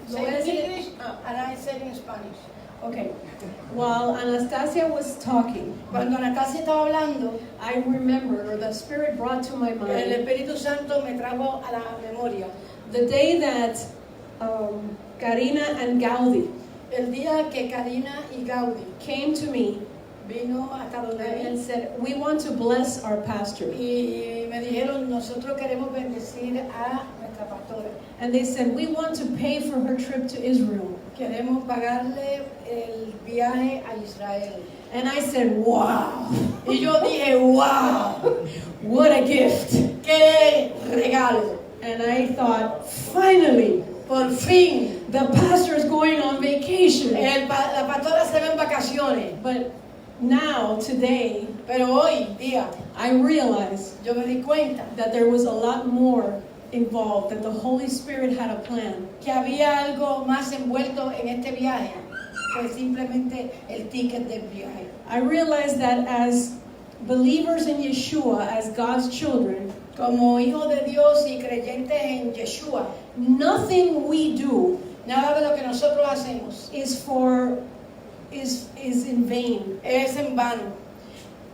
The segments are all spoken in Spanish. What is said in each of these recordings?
Lo voy a decir en English and I said in Spanish. Okay. While Anastasia was talking, Cuando Anastasia estaba hablando, I remembered, or the Spirit brought to my el mind, Espíritu Santo me trajo a la memoria the day that Karina and Gaudi el día que Karina y Gaudi came to me vino hasta donde and mí said, we want to bless our pastor. y me dijeron, nosotros queremos bendecir a nuestra pastora. And they said, we want to pay for her trip to Israel. Queremos pagarle el viaje a Israel. And I said, wow, Y yo dije, wow, what a gift. qué regalo. And I thought, finally, Por fin, the pastor is going on vacation. la pastora se va en vacaciones. But now, today, Pero hoy día, I realize yo me di cuenta that there was a lot more involved, that the Holy Spirit had a plan. que había algo más envuelto en este viaje que simplemente el ticket del viaje. I realized that as believers in Yeshua, as God's children, Como hijos de Dios y creyentes en Yeshua, nothing we do nada de lo que nosotros hacemos is in vain. es en vano.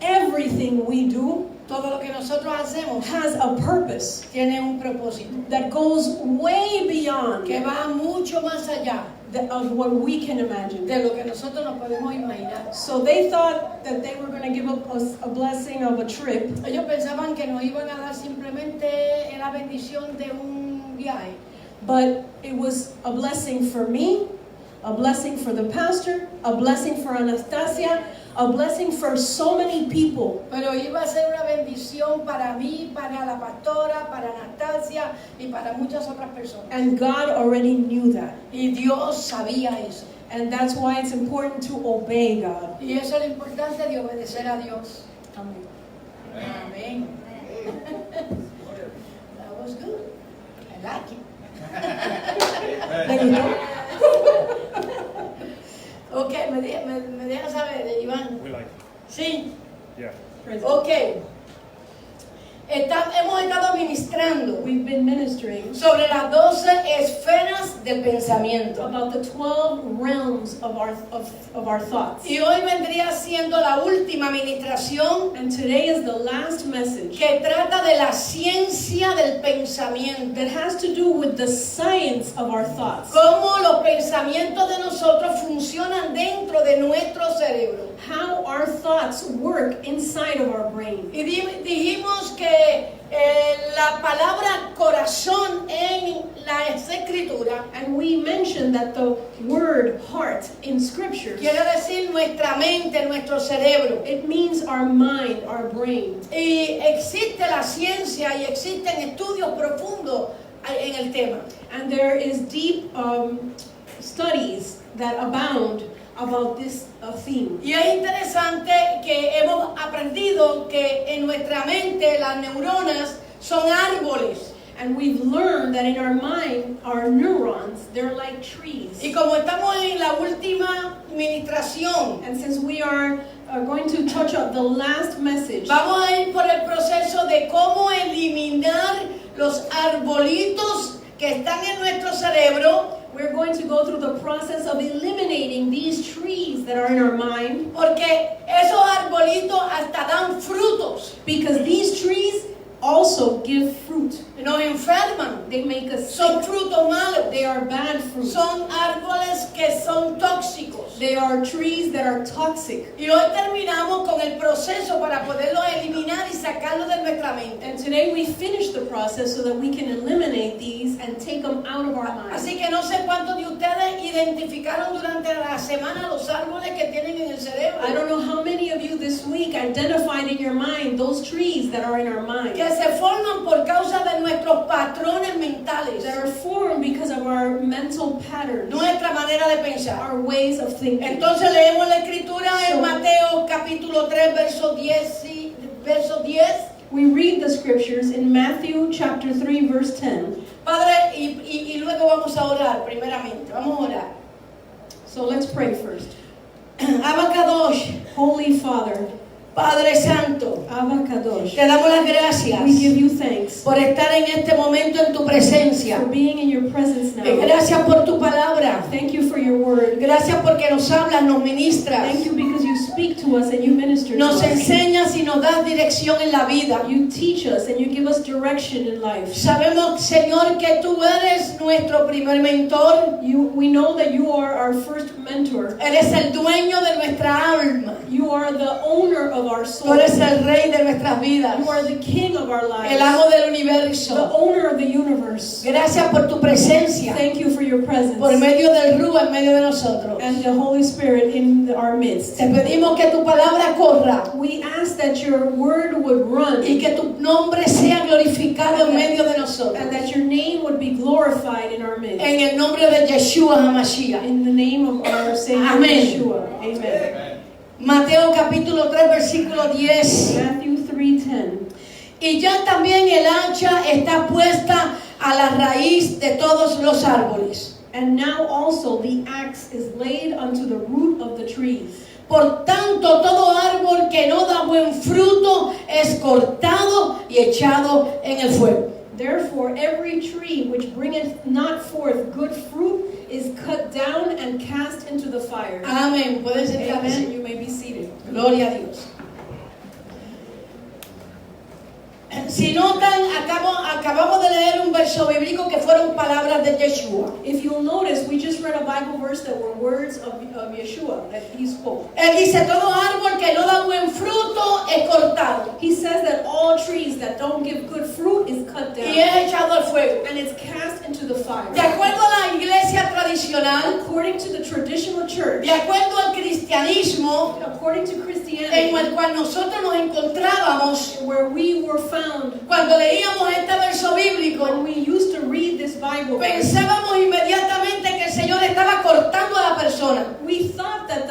Everything we do Todo lo que nosotros hacemos has a purpose tiene un propósito that goes way beyond que va mucho más allá of what we can imagine. de lo que nosotros nos podemos imaginar. So they thought that they were going to give us a blessing of a trip, Ellos pensaban que nos iban a dar simplemente la bendición de un viaje, but it was a blessing for me, a blessing for the pastor, a blessing for Anastasia, a blessing for so many people. pero iba a ser una bendición para mí, para la pastora, para Anastasia y para muchas otras personas. And God already knew that. Y Dios sabía eso. And that's why it's important to obey God. Y eso es lo importante de obedecer a Dios. Amen. Amén. That was good. I like it. ¿Le gustó? Ok, me deja saber, Iván. We like it. Sí, Yeah. Praise God. ok. Hemos estado ministrando We've been ministering sobre las 12 esferas del pensamiento. about the 12 realms of our thoughts. Y hoy vendría siendo la última ministración And today is the last message que trata de la ciencia del pensamiento. that has to do with the science of our thoughts. Cómo los pensamientos de nosotros funcionan dentro de nuestro cerebro. How our thoughts work inside of our brain. Y dijimos que la palabra corazón en la escritura And we mentioned that the word heart in scriptures, quiere decir nuestra mente, nuestro cerebro. it means our mind, our brain. Y existe la ciencia y existen estudios profundos en el tema. And there is deep studies that abound about this theme. Y es interesante que hemos aprendido que en nuestra mente las neuronas son árboles. And we've learned that in our mind, our neurons, they're like trees. Y como estamos en la última ministración, And since we are going to touch on the last message, vamos a ir por el proceso de cómo eliminar los arbolitos que están en nuestro cerebro, we're going to go through the process of eliminating these trees that are in our mind, porque esos arbolitos hasta dan frutos, because these trees also give fruit. nos enferman, They make us son sick. frutos malos, They are bad fruit. son árboles que son tóxicos. They are trees that are toxic. Y hoy terminamos con el proceso para poderlos eliminar y sacarlos de nuestra mente. And today we finish the process so that we can eliminate these and take them out of our mind. Así que no sé cuántos de ustedes identificaron durante la semana los árboles que tienen en el cerebro. I don't know how many of you this week identified in your mind those trees that are in our mind, Que se forman por causa de nuestros patrones mentales, that are formed because of our mental patterns, nuestra manera de pensar. our ways of thinking. Entonces leemos la escritura en So- Mateo capítulo 3 verso 10, verso 10. We read the scriptures in Matthew chapter 3 verse 10. Padre, y luego vamos a orar primeramente, vamos a orar. So let's pray first. Abacadosh, Holy Father, Padre Santo, Abba Kadosh, te damos las gracias we give you thanks por estar en este momento en tu presencia. for being in your presence now. Gracias por tu palabra. Thank you for your word. Gracias porque nos hablas, nos ministras, Thank you because you speak to us and you minister to nos us. enseñas y nos das dirección en la vida. You teach us and you give us direction in life. Sabemos, Señor, que tú eres nuestro primer mentor. We know that you are our first mentor. Eres el dueño de nuestra alma. You are the owner of our Tú soul. eres el rey de nuestras vidas, You are the king of our lives. el amo del The universo. owner of the universe. Gracias por tu presencia, Thank you for your presence. por medio del Rúa en medio de nosotros. And the Holy Spirit in our midst. Te pedimos que tu palabra corra We ask that your word would run y que tu nombre sea glorificado en medio de nosotros. and that your name would be glorified in our midst. En el nombre de Yeshua HaMashiach. In the name of our Savior Amén. Yeshua. Amen. Mateo capítulo 3 versículo 10. Matthew 3:10. Y ya también el hacha está puesta a la raíz de todos los árboles. And now also the axe is laid unto the root of the trees. Por tanto, todo árbol que no da buen fruto es cortado y echado en el fuego. Therefore every tree which bringeth not forth good fruit is cut down and cast into the fire. Amén. Pueden sentarse. Amen. You may be seated. Gloria a Dios. Si notan, acabamos de leer un verso bíblico que fueron palabras de Yeshua. If you'll notice, we just read a Bible verse that were words of Yeshua that he spoke. Él dice, todo árbol que no da buen fruto es cortado He says that all trees that don't give good fruit is cut down y es echado al fuego. and it's cast into the fire. De acuerdo a la iglesia tradicional, According to the traditional church, de acuerdo al cristianismo according to en Christianity, el cual nosotros nos encontrábamos where we were found cuando leíamos este verso bíblico, when we used to read this Bible verse, pensábamos inmediatamente que el Señor estaba cortando a la persona, we thought that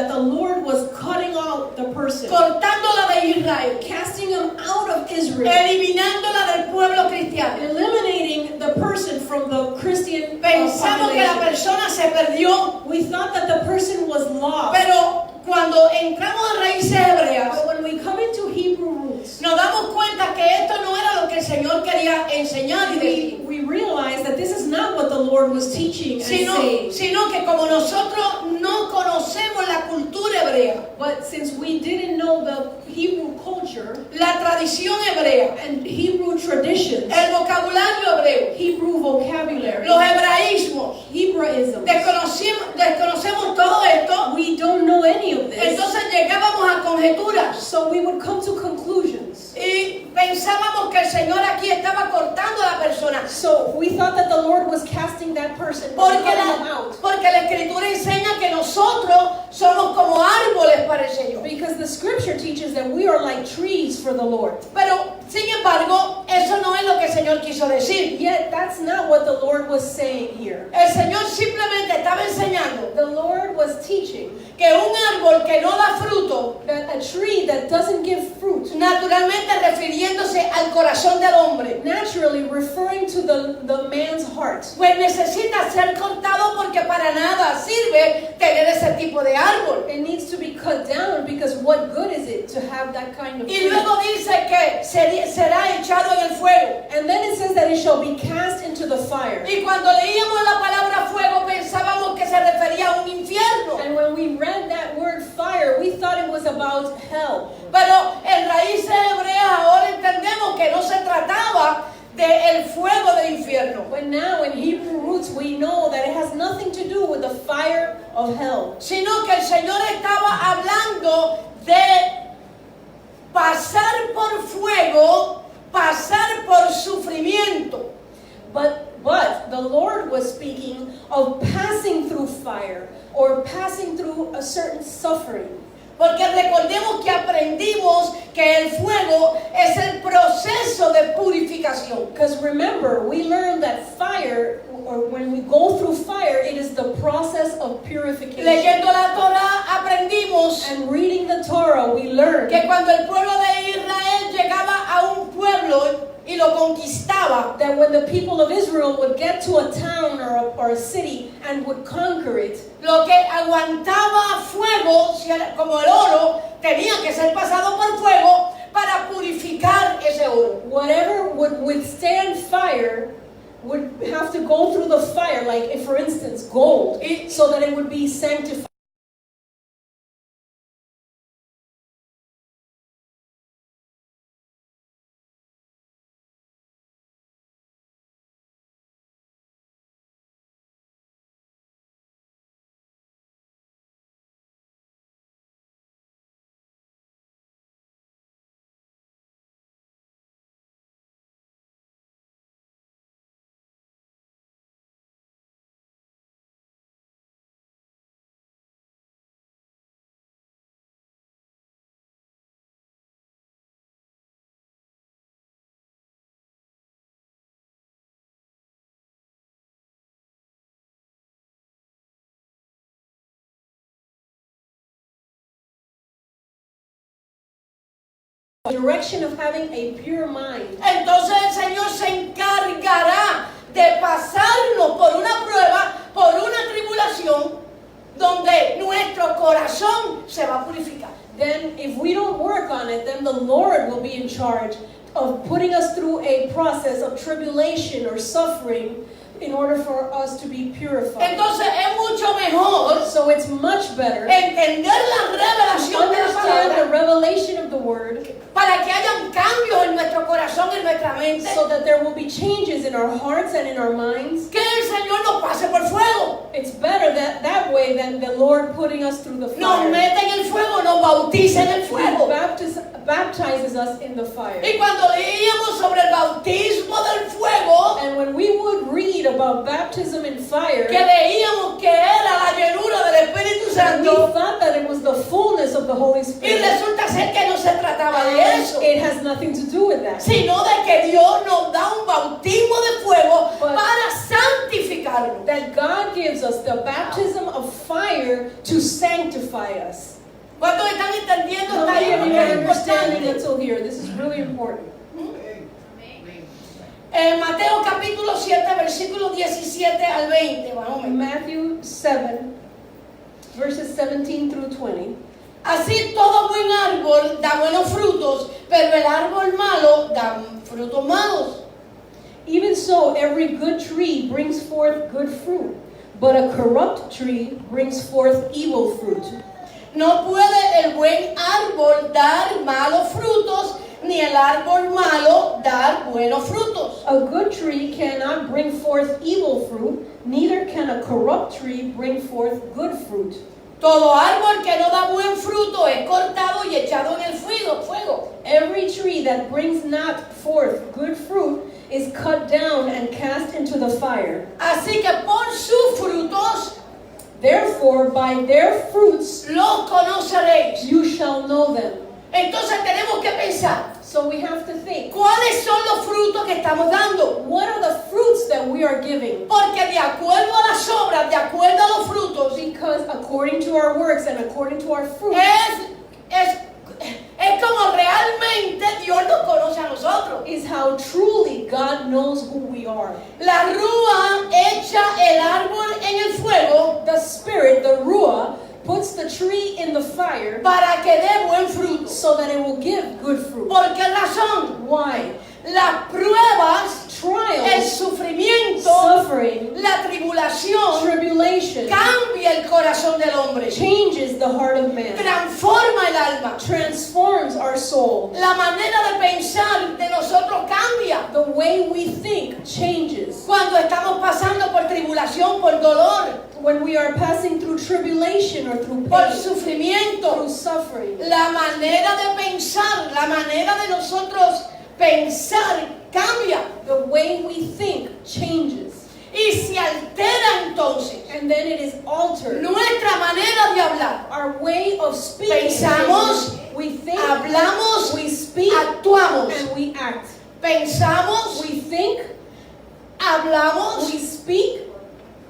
the Lord was cutting out the person, cortándola de Israel, casting him out of Israel, eliminándola del pueblo cristiano. eliminating the person from the Christian Pensamos que la population. persona se perdió, We thought that the person was lost. pero cuando entramos a raíces hebreas, But when we come into Hebrew roots, nos damos cuenta que esto no era lo que el Señor quería enseñar y decir, we realize that this is not what the Lord was teaching and saying. sino que como nosotros no conocemos la cultura hebrea, But since we didn't know the Hebrew culture la tradición hebrea, and Hebrew traditions, el vocabulario hebreo, Hebrew vocabulary, los hebraísmos, Hebraism, desconocemos todo esto, we don't know any of this. entonces llegábamos a conjeturas So we would come to conclusions. y pensábamos que el Señor aquí estaba cortando a la persona. So we thought that the Lord was casting that person, Porque cutting them out. la Escritura enseña que nosotros somos como árboles para el Señor. Because the scripture teaches that we are like trees for the Lord. Pero, sin embargo, eso no es lo que el Señor quiso decir. Yet that's not what the Lord was saying here. El Señor simplemente estaba enseñando The Lord was teaching que un árbol que no da fruto, that a tree that doesn't give fruit, naturalmente refiriéndose al corazón del hombre, naturally referring to the man's heart, pues necesita ser cortado porque para nada sirve tener ese tipo de árbol. it needs to be cut down because what good is it to have that kind of Y tree? luego dice que será echado en el fuego. And then it says that it shall be cast into the fire. Y cuando leíamos la palabra fuego pensábamos que se refería a un infierno. And when we read that word fire, we thought it was about hell. Pero en raíces hebreas ahora entendemos que no se trataba del fuego del infierno, But now in Hebrew roots we know that it has nothing to do with the fire of hell. sino que el Señor estaba hablando de pasar por fuego, pasar por sufrimiento. But the Lord was speaking of passing through fire or passing through a certain suffering. Porque recordemos que aprendimos que el fuego es el proceso de purificación. Because remember, we learned that fire, or when we go through fire, it is the process of purification. Leyendo la Torah aprendimos And reading the Torah, we learned que cuando el pueblo de Israel llegaba a un pueblo y lo conquistaba, aguantaba, that when the people of Israel would get to a town or a city and would conquer it, lo que aguantaba fuego, como el oro, tenía que ser pasado por fuego para purificar ese oro. whatever would withstand fire would have to go through the fire, like if, for instance, gold, so that it would be sanctified. Direction of having a pure mind. Entonces el Señor se encargará de pasarnos por una prueba, por una tribulación, donde nuestro corazón se va a purificar. Then if we don't work on it, then the Lord will be in charge of putting us through a process of tribulation or suffering in order for us to be purified. Entonces es mucho mejor So it's much better entender la to revelación de la understand the palabra revelation of the word para que hayan cambios en nuestro corazón, en nuestra mente, so that there will be changes in our hearts and in our minds. que el Señor nos pase por fuego, It's better that way than the Lord putting us through the nos fire. mete en el fuego, nos bautiza en el He fuego. baptizes us in the fire. Y cuando leíamos sobre el bautismo del fuego, And when we would read about baptism in fire, que veíamos que era la llenura del Espíritu we Santo, thought that it was the fullness of the Holy y Spirit. resulta ser que no se trataba de eso, It has nothing to do with that. sino de que Dios nos da un bautismo de fuego But- para santificarnos. That God gives us the baptism of fire to sanctify us. ¿Cuántos están entendiendo How esta many of you idea are understanding importante? until here? This is really important. En Mateo capítulo 7, versículos 17 al 20, más o menos. Matthew 7, verses 17 through 20. Así todo buen árbol da buenos frutos, pero el árbol malo da frutos malos. Even so, every good tree brings forth good fruit, but a corrupt tree brings forth evil fruit. No puede el buen árbol dar malos frutos, ni el árbol malo dar buenos frutos. A good tree cannot bring forth evil fruit, neither can a corrupt tree bring forth good fruit. Todo árbol que no da buen fruto es cortado y echado en el fuego. Every tree that brings not forth good fruit is cut down and cast into the fire. Así que por sus frutos Therefore, by their fruits los conoceréis. you shall know them. Entonces tenemos que pensar, So we have to think, ¿cuáles son los frutos que estamos dando? what are the fruits that we are giving? Porque de acuerdo a las obras, de acuerdo a los frutos, Because according to our works and according to our fruit, es como realmente Dios nos conoce a nosotros. is how truly God knows who we are. La rúa echa el árbol en el fuego The Spirit, the Ruah, puts the tree in the fire para que dé buen fruto. so that it will give good fruit. ¿Por qué razón? Why? Las pruebas, el Trials, sufrimiento, suffering, la tribulación tribulation cambia el corazón del hombre, changes the heart of man, transforma el alma. transforms our soul. La manera de pensar de nosotros cambia The way we think changes. cuando estamos pasando por tribulación, por dolor, When we are passing through tribulation or through por pain, sufrimiento. through suffering, La manera de pensar, la manera de nosotros pensar cambia the way we think changes. y se altera entonces And then it is altered. nuestra manera de hablar. Our way of speaking Pensamos, changes. We think, Hablamos, we speak, actuamos. and we act. Pensamos, We think, hablamos, we speak,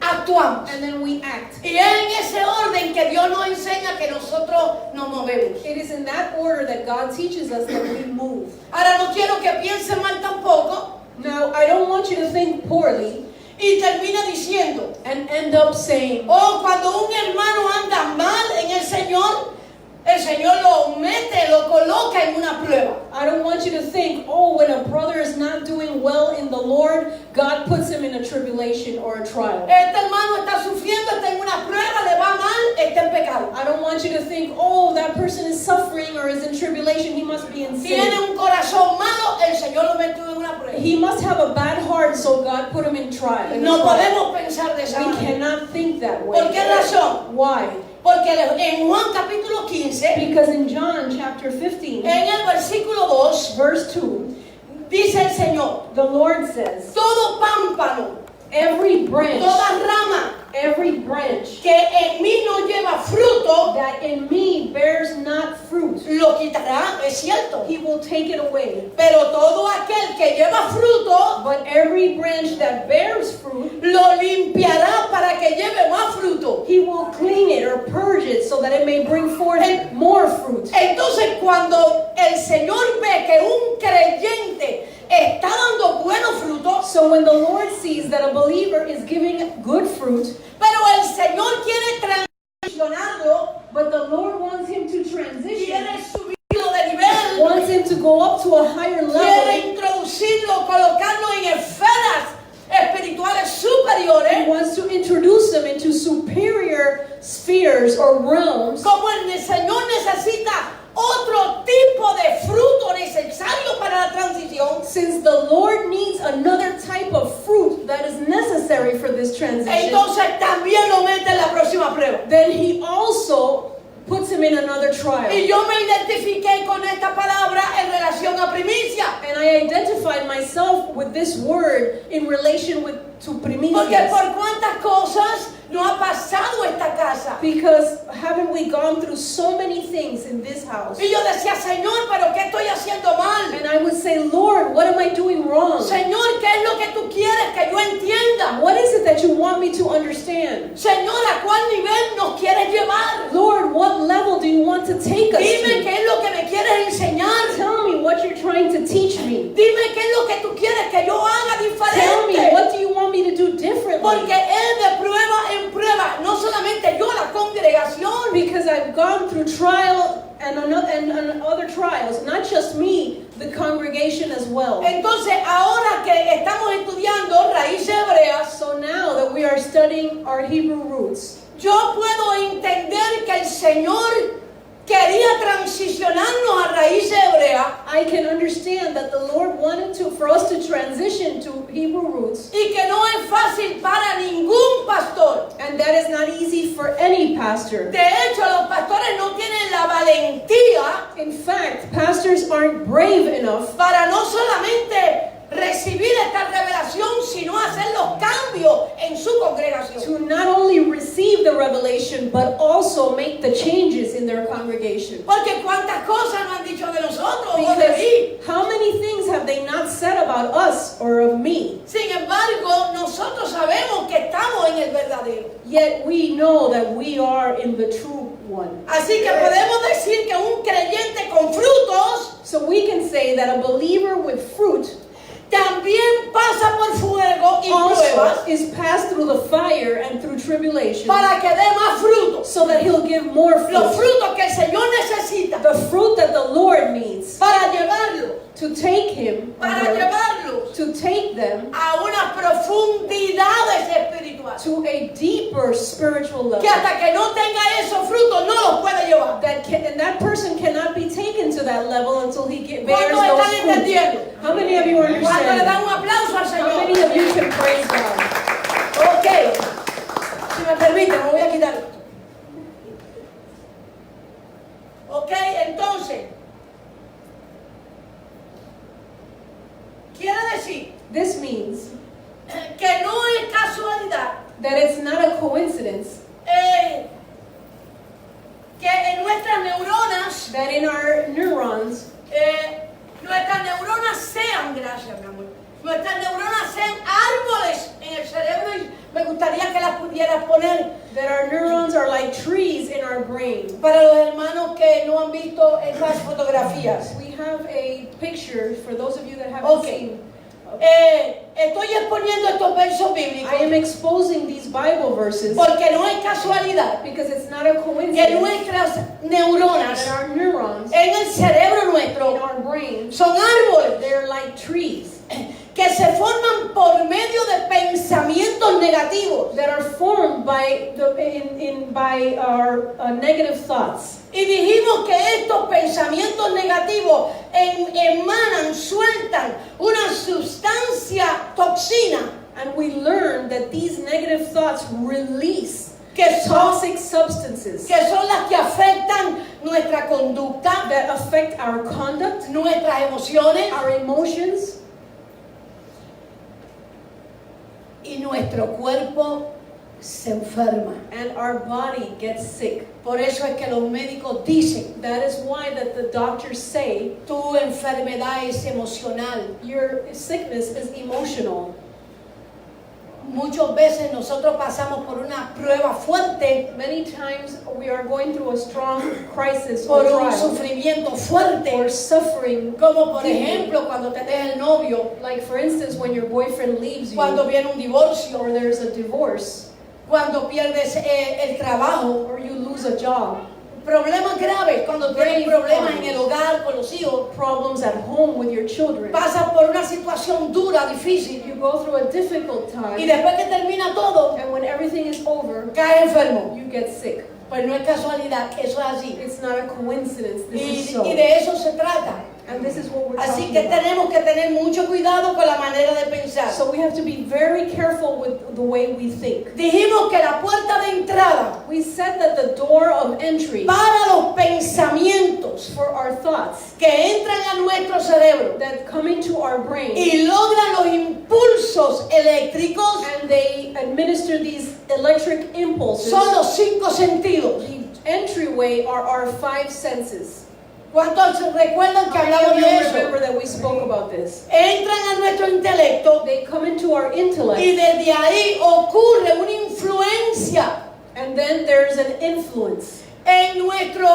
actuamos. and then we act. Y es en ese orden que Dios nos enseña que nosotros nos movemos. It is in that order that God teaches us that we move. Ahora no quiero que piensen mal tampoco, Now, I don't poorly y termina diciendo, and end up saying, oh, cuando un hermano anda mal en el Señor lo mete, lo coloca en una prueba. I don't want you to think, oh, when a brother is not doing well in the Lord, God puts him in a tribulation or a trial. Este hermano está sufriendo, está en una prueba, le va mal, está en pecado. I don't want you to think, oh, that person is suffering or is in tribulation, he must be in Tiene sin. un corazón malo, el Señor lo metió en una prueba. He must have a bad heart, so God put him in trial. No podemos pensar de esa We manera. cannot think that way. ¿Por qué razón? Why? Porque en Juan capítulo 15, Because in John chapter 15, en el versículo 2, verse 2, dice el Señor, the Lord says, todo pámpano, every branch toda rama que que en mí no lleva fruto, that in me bears not fruit, lo quitará, es cierto. he will take it away. Pero todo aquel que lleva fruto, But every branch that bears fruit, lo limpiará para que lleve más fruto. he will clean it or purge it so that it may bring forth more fruit. Entonces, cuando el Señor ve que un creyente está dando buenos frutos, So when the Lord sees that a believer is giving good fruit, pero el Señor quiere transicionarlo, but the Lord wants him to transition, quiere subirlo de nivel, wants him to go up to a higher quiere level, introducirlo, colocarlo en esferas espirituales he superiores, wants to introduce them into superior spheres or realms. como el Señor necesita otro tipo de fruto necesario para la transición. Since the Lord needs another type of fruit that is necessary for this transition, Entonces también lo mete en la próxima prueba. then he also puts him in another trial. Y yo me identifiqué con esta palabra en relación a primicia. And I identified myself with this word in relation to Porque primicias. por cuántas cosas no ha pasado esta casa. Because haven't we gone through so many things in this house? Y yo decía, Señor, pero ¿qué estoy haciendo mal? And I would say, Lord, what am I doing wrong? Señor, ¿qué es lo que tú quieres que yo entienda? What is it that you want me to understand? Señor, ¿a cuál nivel nos quieres llevar? Lord, what level do you want to take us Dime to? qué es lo que me quieres enseñar. Tell me what you're trying to teach me. Dime qué es lo que tú quieres que yo haga Tell me, diferente. what do you want me to do differently? Porque es de prueba en prueba, no solamente yo, la congregación. Because I've gone through trial and other trials, not just me, the congregation as well. Entonces, ahora que estamos estudiando raíces hebreas, So now that we are studying our Hebrew roots, yo puedo entender que el Señor quería transicionarnos a raíces hebreas I can understand that the Lord wanted for us to transition to Hebrew roots, y que no es fácil para ningún pastor. and that is not easy for any pastor. De hecho, los pastores no tienen la valentía In fact, pastors aren't brave enough para no solamente recibir esta revelación, sino hacer los cambios en su congregación. to not only receive the revelation, but also make the changes in their congregation. Porque cuántas cosas no han dicho de nosotros o de mí. Because how many things have they not said about us or of me? Sin embargo, nosotros sabemos que estamos en el verdadero. Yet we know that we are in the true one. Así que podemos decir que un creyente con frutos So we can say that a believer with fruit también pasa por fuego y also pruebas is passed through the fire and through tribulation, para que dé más frutos. so that he'll give more Los fruit. frutos que el Señor necesita The fruit that the Lord needs para llevarlo, to take him, para llevarlos to take them a unas profundidades espirituales. to a deeper spiritual level. Que hasta que no tenga esos frutos no los puede llevar. And that person cannot be taken to that level until he bears ¿Cuántos those están fruits. entendiendo? How many of you Cuando le understand? dan un aplauso al How many Señor. of you can praise God? Ok, si me permite, me voy a quitar esto. Ok, entonces, quiere decir This means que no es casualidad that it's not a coincidence que en nuestras neuronas, that in our neurons, nuestras neuronas sean, gracias mi amor, nuestras neuronas sean árboles en el cerebro y me gustaría que las pudieras poner that our neurons are like trees in our brain. para los hermanos que no han visto esas fotografías. We have a picture for those of you that haven't Okay. seen. Estoy exponiendo estos versos I bíblicos am exposing these Bible verses porque no es casualidad because it's not a que coincidence nuestras neuronas that our neurons en el cerebro in nuestro our brain, son árboles they're like trees que se forman por medio de pensamientos negativos. that are formed by our negative thoughts. Y dijimos que estos pensamientos negativos emanan, sueltan una sustancia toxina And we learn that these negative thoughts release que son toxic substances las que afectan nuestra conducta, that affect our conduct, nuestras emociones our emotions, y nuestro cuerpo se enferma. and our body gets sick. Por eso es que los médicos dicen, That is why that the doctors say tu enfermedad es emocional. your sickness is emotional. Muchas veces nosotros pasamos por una prueba fuerte, Many times we are going through a strong crisis por or un trial sufrimiento fuerte, or suffering, como por ejemplo cuando te deja el novio, like for instance when your boyfriend leaves you cuando viene un divorcio, or there's a divorce cuando pierdes el trabajo, or you lose a job, problemas graves, cuando tienes Grave problemas en el problems. hogar con los hijos, problems at home with your children. pasas por una situación dura, difícil, You go through a difficult y time, después que termina todo, and when everything is over, caes enfermo. you get sick. Pues no es casualidad, eso es así. It's not a coincidence. This is so. Y de eso se trata. And this is what we're Así talking que about. tenemos que tener mucho cuidado con la manera de pensar. So we have to be very careful with the way we think. Dijimos que la puerta de entrada We said that the door of entry para los pensamientos for our thoughts que entran a nuestro cerebro that come into our brain y logran los impulsos eléctricos and they administer these electric impulses, son los 5 sentidos. the entryway are our 5 senses. ¿Cuántos recuerdan que How many hablamos of de you eso? remember that we spoke about this? Entran a nuestro intelecto They come into our intellect, y desde ahí ocurre una influencia and then there's an influence en nuestro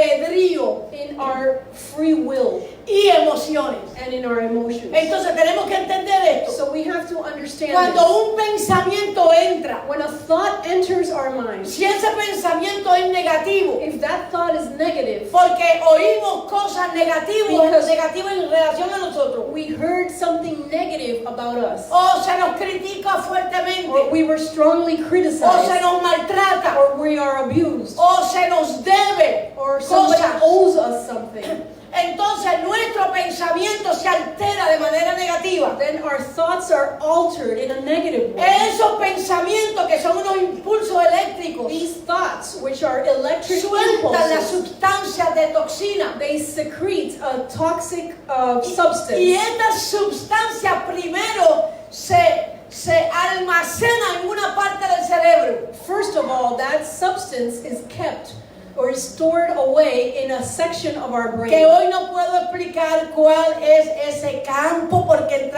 albedrío in our free will y emociones. and in our emotions. Entonces tenemos que entender esto. So we have to understand Cuando this. un pensamiento entra, When a thought enters our mind, si ese pensamiento es negativo, if that thought is negative, porque oímos cosas negativas Because- en relación a nosotros, we heard something negative about us, o se nos critica fuertemente, or we were strongly o se criticized, nos maltrata, or we are abused, o se nos debe or somebody cosas. owes us something, Entonces nuestro pensamiento se altera de manera negativa. then our thoughts are altered in a negative way. Esos pensamientos que son unos impulsos eléctricos These thoughts, which are electric sueltan las impulses, sustancias de toxina. they secrete a toxic Y substance. esta sustancia primero se almacena en una parte del cerebro. First of all, that substance is kept or is stored away in a section of our Que brain. hoy no puedo explicar cuál es ese campo porque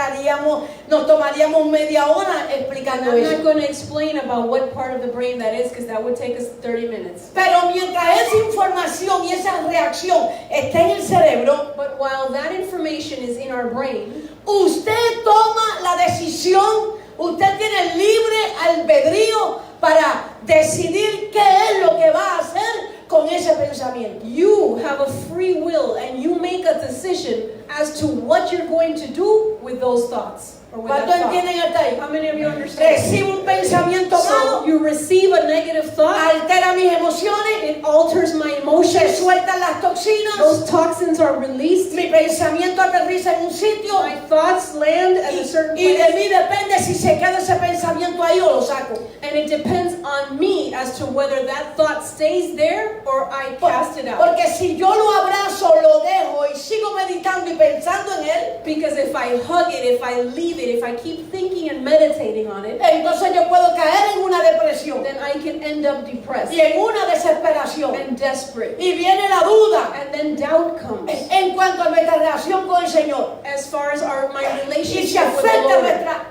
nos tomaríamos media hora explicando I'm not eso. going to explain about what part of the brain that is because that would take us 30 minutes. Pero mientras esa información y esa reacción esté en el cerebro, But while that information is in our brain, usted toma la decisión, usted tiene libre albedrío para decidir qué es lo que va a hacer con ese pensamiento. you have a free will and you make a decision as to what you're going to do with those thoughts. Or with that ¿Cuántos thought. entienden hasta ahí? How many of you understand? Recibo un pensamiento So malo, you receive a negative thought, altera mis emociones, it alters my se emotions, sueltan las toxinas, those toxins are released, mi pensamiento aterriza en un sitio my thoughts land at a certain y de place, mí depende si se queda ese pensamiento ahí o lo saco. and it depends on me as to whether that thought stays there or I cast it out. Porque si yo lo abrazo, lo dejo y sigo meditando y pensando en él, Because if I hug it, if I leave it, if I keep thinking and meditating on it, entonces yo puedo caer en una depresión then I can end up depressed y en una desesperación. and desperate. Y viene la duda And then doubt comes en cuanto a nuestra relación con el Señor. as far as my Y se relationship with the afecta Lord. nuestra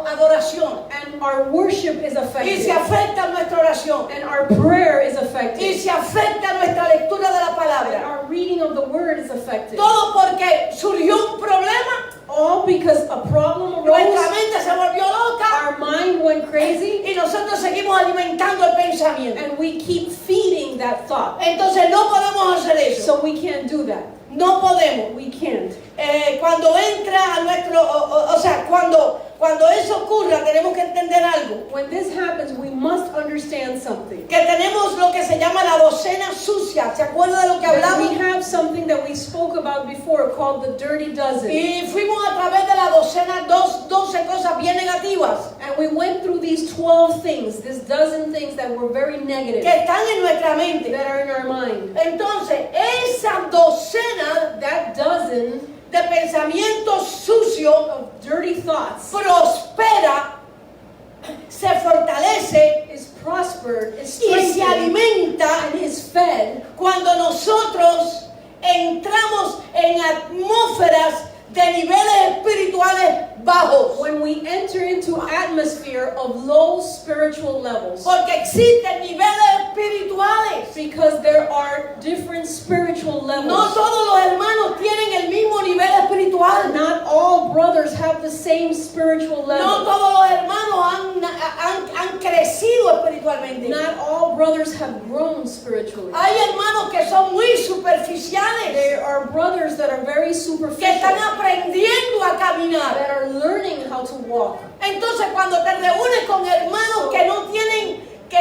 adoración. And our worship is Y affected. se afecta nuestra oración. And our prayer is Y affected. se afecta nuestra lectura de la And palabra. our reading of the word is affected. Todo porque surgió un problema all because a problem Nuestra arose, mente se volvió loca our mind went crazy, y nosotros seguimos alimentando el pensamiento. and we keep feeding that thought. Entonces no podemos hacer eso. So we can't do that. No podemos. We can't. Cuando entra a nuestro, o sea, cuando eso ocurra, tenemos que entender algo. When this happens, we must understand something. Que tenemos lo que se llama la docena sucia. ¿Se acuerda de lo que That hablamos? we have something that we spoke about before called the dirty dozen. Y fuimos a través de la docena 12 cosas bien negativas And we went through these 12 things, this dozen things that were very negative, que están en nuestra mente. that are in our mind. Entonces, esa docena That dozen de pensamientos sucios of dirty thoughts prospera, se fortalece is prospered, is y se strengthened, alimenta and is fed cuando nosotros entramos en atmósferas de niveles espirituales bajos. when we enter into atmosphere of low spiritual levels. Porque existen niveles espirituales. Because there are different spiritual No levels. todos los hermanos tienen el mismo nivel espiritual. Not all brothers have the same spiritual No level. todos los hermanos han crecido espiritualmente. Not all brothers have grown spiritually. Hay hermanos que son muy superficiales, There are brothers that are very que superficial, están aprendiendo a caminar. that are learning how to walk. Entonces, cuando te reúnes con hermanos que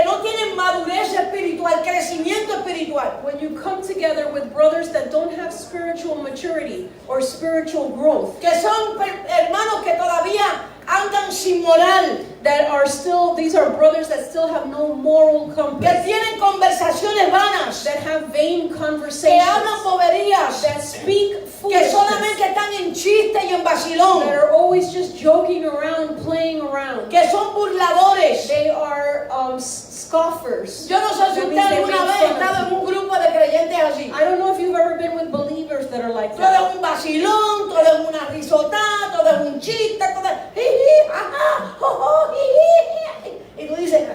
no tienen madurez espiritual, crecimiento espiritual, When you come together with brothers that don't have spiritual maturity or spiritual growth, que son hermanos que todavía andan sin moral, that are still, these are brothers that still have no moral que compass, tienen conversaciones vanas, that have vain que conversations, hablan boberías, that speak que foolishness, solamente están en chiste y en vacilón, that are always just joking around, playing around. que son burladores. They are scoffers. Yo no sé si That usted means they alguna make vez ha fun of estado en people. un grupo de creyentes así. I don't know if you've ever been with believers that are like Todo es that. un vacilón, todo es una risotada, todo es un chiste, todo es jiji, ajá, jojo, jiji. Y tú dices,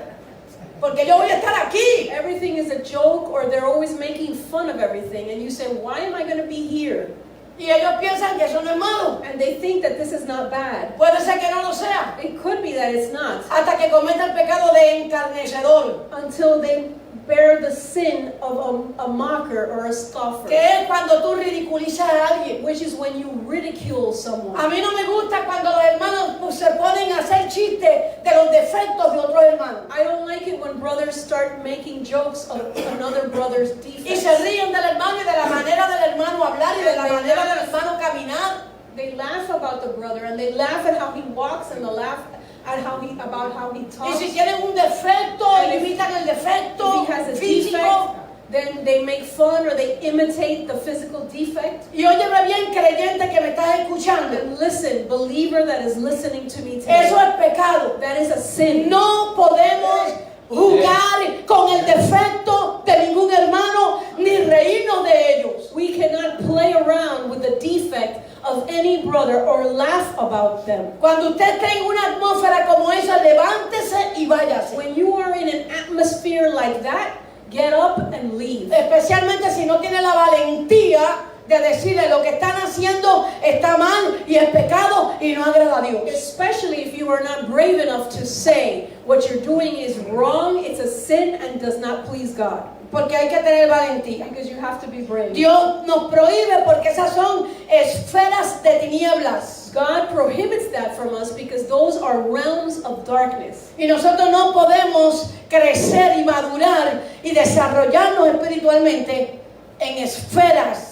porque yo voy a estar aquí. Everything is a joke, or they're always making fun of everything, and you say, why am I going to be here? Y ellos piensan que eso no es malo. And they think that this is not bad. Puede ser que no lo sea. It could be that it's not, Hasta que cometa el pecado de encarnecedor. until they bear the sin of a mocker or a scoffer, Que es cuando tú ridiculizas a alguien. which is when you ridicule someone. A mí no me gusta cuando los hermanos pues, se ponen a hacer chistes de los defectos de otros hermanos. I don't like it when brothers start making jokes of another brother's Y defects. se ríen del hermano y de la manera del hermano hablar y de la manera del hermano caminar. They laugh about the brother, and they laugh at how he walks, and they laugh at about how he Y talks. si tienen un defecto, And if- imitan el defecto If he has a físico. defect, then they make fun or they imitate the physical defect. Y óyeme bien, creyente que me estás escuchando. And listen, believer that is listening to me today, Eso es pecado. that is a sin. No podemos jugar con el defecto de ningún hermano ni reírnos de ellos. We cannot play around with the defect of any brother or laugh about them. Cuando usted esté en una atmósfera como esa, levántese y váyase. When you are in an atmosphere like that, get up and leave. Especialmente si no tiene la valentía de decirle lo que están haciendo está mal y es pecado y no agrada a Dios. Especially if you are not brave enough to say what you're doing is wrong, it's a sin, and does not please God. Porque hay que tener valentía. Because you have to be brave. Dios nos prohíbe porque esas son esferas de tinieblas. God prohibits that from us because those are realms of darkness. Y nosotros no podemos crecer y madurar y desarrollarnos espiritualmente en esferas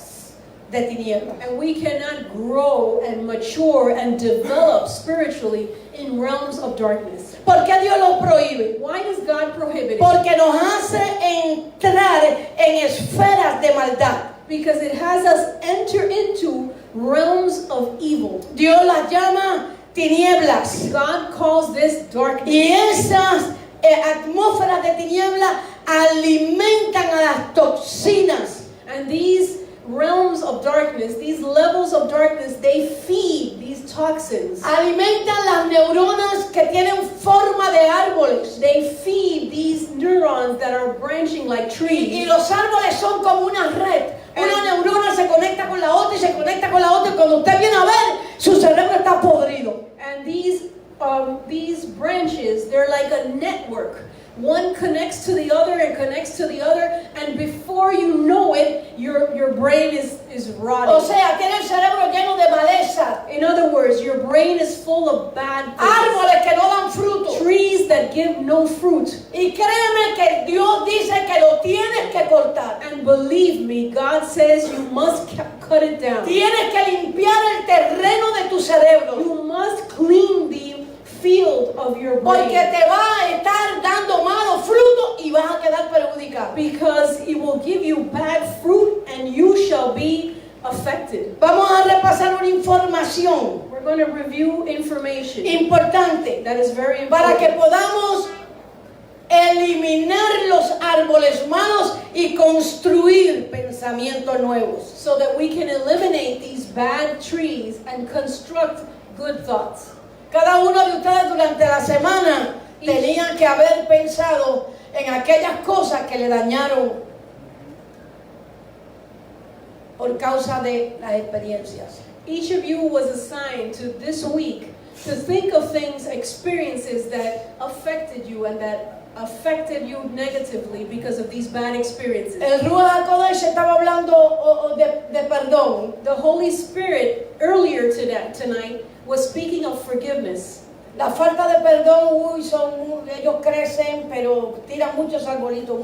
de tinieblas. And we cannot grow and mature and develop spiritually in realms of darkness. ¿Por qué Dios los prohíbe? Why does God prohibit it? Porque nos hace entrar en esferas de maldad. Because it has us enter into realms of evil. Dios las llama tinieblas. God calls this darkness. Y esas atmósferas de tinieblas alimentan a las toxinas. And these realms of darkness, these levels of darkness, they feed these toxins. Alimentan las neuronas que tienen forma de árboles. They feed these neurons that are branching like Y trees. los árboles son como una red. Una neurona se conecta con la otra y se conecta con la otra. Y cuando usted viene a ver, Su cerebro está podrido. And these branches, they're like a network. One connects to the other and connects to the other, and before you know it, your brain is rotting. O sea, tiene el cerebro lleno de maleza. In other words, your brain is full of bad things. Árboles que no dan fruto. Trees that give no fruit. Y créeme que Dios dice que lo tienes que cortar. And believe me, God says you must cut it down. Tienes que limpiar el terreno de tu cerebro. You must clean the field of your brain. Porque te va a estar dando malos frutos y vas a quedar perjudicado. Because it will give you bad fruit and you shall be affected. Vamos a repasar una información We're going to review information importante that is very para que important. podamos eliminar los árboles malos y construir pensamientos nuevos. So that we can eliminate these bad trees and construct good thoughts. Cada uno de ustedes durante la semana tenía que haber pensado en aquellas cosas que le dañaron por causa de las experiencias. Each of you was assigned to this week to think of things, experiences that affected you and that affected you negatively because of these bad experiences. El Ruach HaKodesh estaba hablando de perdón. The Holy Spirit earlier tonight was speaking of forgiveness. La falta de perdón, ellos crecen, pero tiran muchos arbolitos.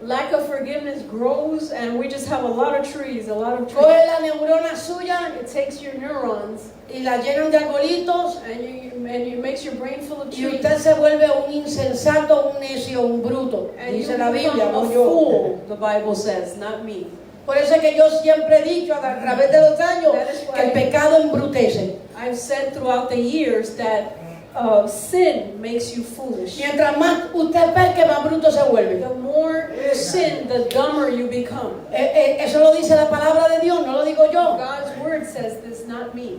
Lack of forgiveness grows and we just have a lot of trees. Coge la neurona suya It takes your neurons y la llenan de arbolitos and it makes your brain full of y trees. usted se vuelve un insensato, un necio, un bruto. And you Dice la Biblia, become no a yo. fool, the Bible says, not me. Por eso es que yo siempre he dicho a través de los años That is why- que el pecado embrutece. I've said throughout the years that sin makes you foolish. Mientras más usted peque, más bruto se vuelve. The more you sin, the dumber you become. Eso lo dice la palabra de Dios, no lo digo yo. God's word says this, not me.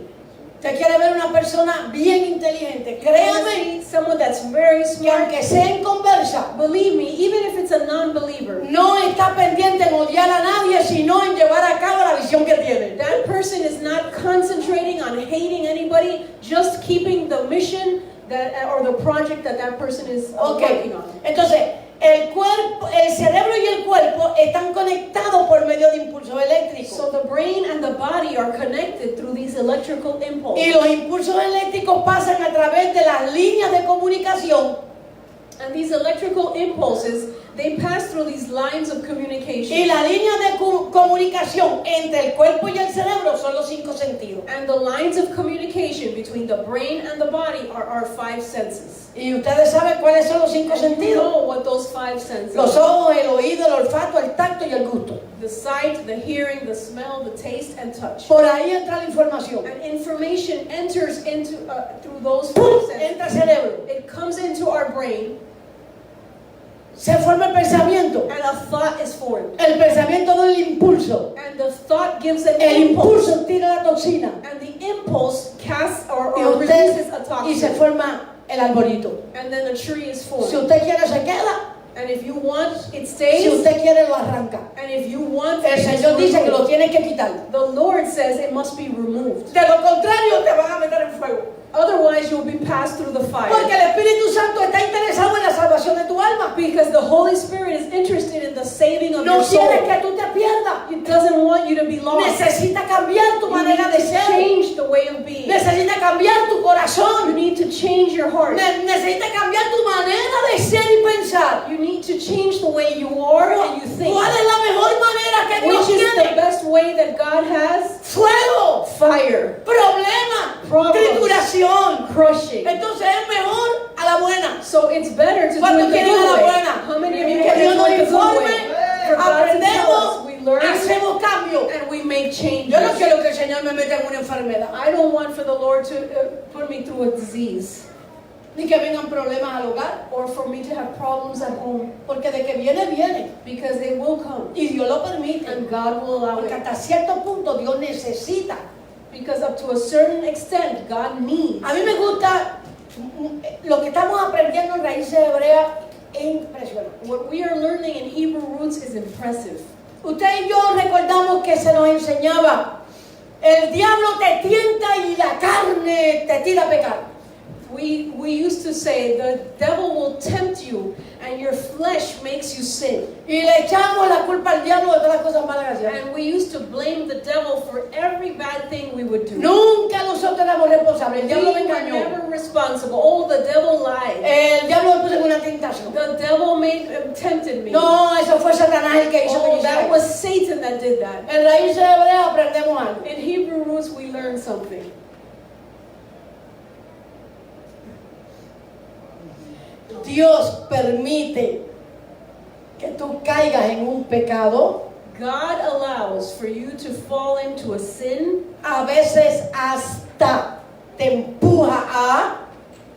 Usted quiere ver una persona bien inteligente, créame Someone that's very que smart. aunque sea en conversa, Believe me, even if it's a non-believer, no está pendiente en odiar a nadie, sino en llevar a cabo la visión que tiene. that person is not concentrating on hating anybody, just keeping the mission that or the project that person is Okay. working on. Entonces, el cuerpo, el cerebro y el cuerpo están conectados por medio de impulsos eléctricos. So the brain and the body are connected through these electrical Y impulses. los impulsos eléctricos pasan a través de las líneas de comunicación. And these electrical impulses, they pass through these lines of Y communication. la línea de comunicación entre el cuerpo y el cerebro son los 5 sentidos. And the lines of communication between the brain and the body are our 5 senses. Y ustedes saben cuáles son los 5 And you sentidos. know what those 5 senses Los are. ojos, el oído, el olfato, el tacto y el gusto. The sight, the hearing, the smell, the taste, and touch. Por ahí entra la información. And information enters into through those 5 ¡Pum! senses. Entra al cerebro. It comes into our brain, Se forma el pensamiento. and a thought is formed. El pensamiento da el impulso. And the thought gives an El impulse. impulso tira la toxina. And the impulse casts or Y releases a y se toxin. forma el arbolito. And then a tree is Si formed. usted quiere se queda. And if you want, it Si stays. usted quiere lo arranca. And if you want, El it is Señor dice que lo removed. tiene que quitar. The Lord says it must be removed. De lo contrario te van a meter en fuego. Otherwise, you'll be passed through the Porque fire. el Espíritu Santo está interesado en la salvación de tu alma. Because the Holy Spirit is interested in the saving of No your quiere soul. que tú te pierdas. He doesn't want you to be lost. Necesita cambiar tu You manera de need to ser. change the way of being. Necesita cambiar tu You corazón. need to change your heart. Necesita cambiar tu manera de ser y pensar. You need to change the way you are and you think. ¿Cuál es la mejor manera que Dios Which is the tiene? best way that God has? Fuego, Fire, problema, Problems. trituración. crushing. Entonces es mejor a la buena. So it's better to do ¿Cuántos it the quieren a la good way. buena? How many of you Que want Dios to do nos it the good informe, way? For God to tell aprendemos, us, we learn hacemos cambio. and we make changes. Yo no quiero que el Señor me meta en una enfermedad, I don't want for the Lord to put me through a disease ni que vengan problemas al hogar, or for me to have problems at home, porque de que viene, viene. because they will come Y Dios lo permite. and God will allow Porque it. hasta cierto punto Dios necesita. Because up to a certain extent, God needs. A mí me gusta lo que estamos aprendiendo en raíces hebreas, es impresionante. What we are learning in Hebrew roots is impressive. Usted y yo recordamos que se nos enseñaba El diablo te tienta y la carne te tira a pecar. We used to say the devil will tempt you and your flesh makes you sin. Y le echamos la culpa al diablo de todas las cosas malas que hacemos. And we used to blame the devil for every bad thing we would do. Nunca nosotros éramos responsables. El diablo me We were engañó. never responsible. Oh, the devil lied. El diablo me puso en una tentación. The devil tempted me. No, eso fue Satanás el que hizo que yo Oh, that hiciera. was Satan that did that. En Raíces Hebreas aprendemos algo. In Hebrew roots, we learned something. Dios permite que tú caigas en un pecado, God allows for you to fall into a sin, a veces hasta te empuja a,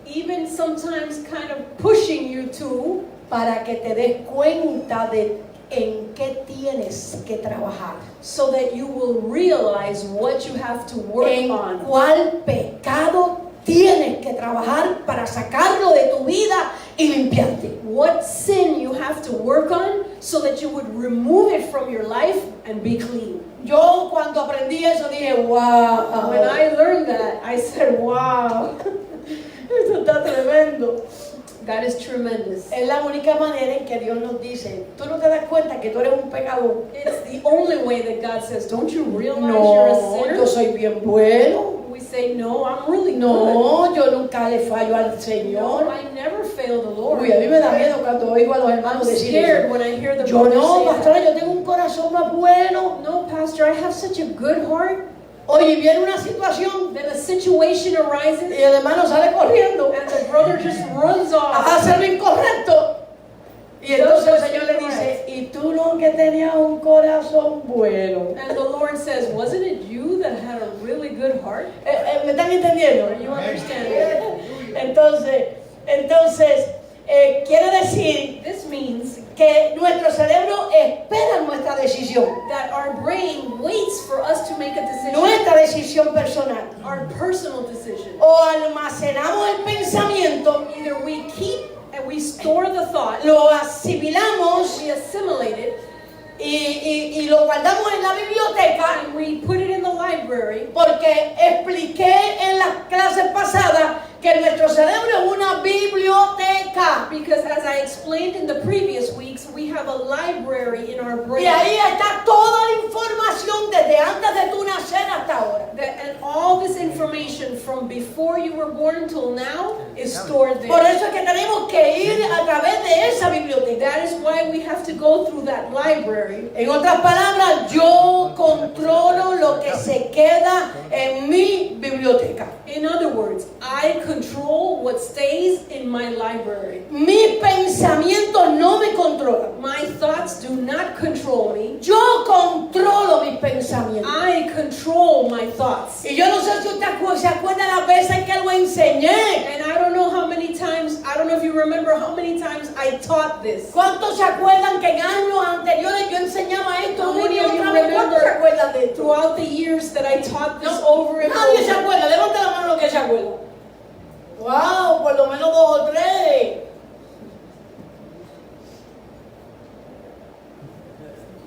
even sometimes kind of pushing you to, para que te des cuenta de en qué tienes que trabajar, so that you will realize what you have to work en on. cuál pecado tienes que trabajar para sacarlo de tu vida y limpiarte. What sin you have to work on so that you would remove it from your life and be clean. Yo cuando aprendí eso dije, wow, When I learned that, I said, wow, eso está tremendo. that is tremendous. Es la única manera en que Dios nos dice, tú no te das cuenta que tú eres un pecador. It's the only way that God says, don't you realize you're a No, sinner? yo soy bien bueno. We say, no, I'm really good. No, yo nunca le fallo al No, Señor. I never fail the Lord. Uy, a mí me da miedo cuando oigo a los I'm hermanos decir scared eso. when I hear the Yo brothers no, say pastora, that. yo tengo un corazón más bueno. No, Pastor, I have such a good heart. Oye, viene una situación Then a situation arises y el hermano sale corriendo and the brother just runs a off. hacer lo incorrecto. Y entonces el Señor le dice, y tú no que tenías un corazón bueno. And the Lord says, wasn't it you that had a really good heart? ¿Me están entendiendo? Are you understanding? Entonces, quiere decir This means que nuestro cerebro espera nuestra decisión, that our brain waits for us to make a decision, nuestra decisión personal. our personal decision. O almacenamos el pensamiento, Either we keep and we store the thought, lo asimilamos we assimilate it, y lo guardamos en la biblioteca, and we put it in the library. porque expliqué en las clases pasadas que nuestro cerebro es una biblioteca. Because as I explained in the previous weeks, we have a library in our Y brain. ahí está toda la información desde antes de tu nacer hasta ahora. And all this information from before you were born till now is stored Por there. eso es que tenemos que ir a través de esa biblioteca. That is why we have to go through that library. En otras palabras, yo controlo lo que se queda en mi biblioteca. In other words, I control what stays in my library. Mis pensamientos no me controlan. My thoughts do not control me. Yo controlo mis pensamientos. I control my thoughts. Y yo no sé si usted se acuerda las veces que lo enseñé. And I don't know how many times, I don't know if you remember how many times I taught this. ¿Cuántos se acuerdan que en años anteriores yo enseñaba esto How una many y of you otra vez? ¿Cuántos se acuerdan de remember esto? throughout the years that I taught this over and Nadie se over? acuerda. Levanta la mano lo que se acuerda. Wow, por lo menos 2 o 3.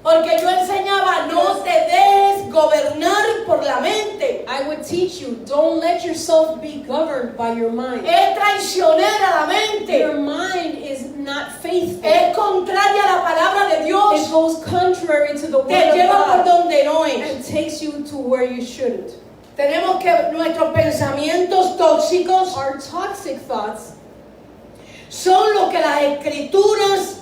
Porque yo enseñaba, no te dejes gobernar por la mente. I would teach you, don't let yourself be governed by your mind. Es traicionera la mente. Your mind is not faithful. Es contraria a la palabra de It Dios. goes contrary to the word Te of lleva por God donde no es. and takes you to where you shouldn't. Tenemos que nuestros pensamientos tóxicos Our toxic thoughts son lo que las escrituras,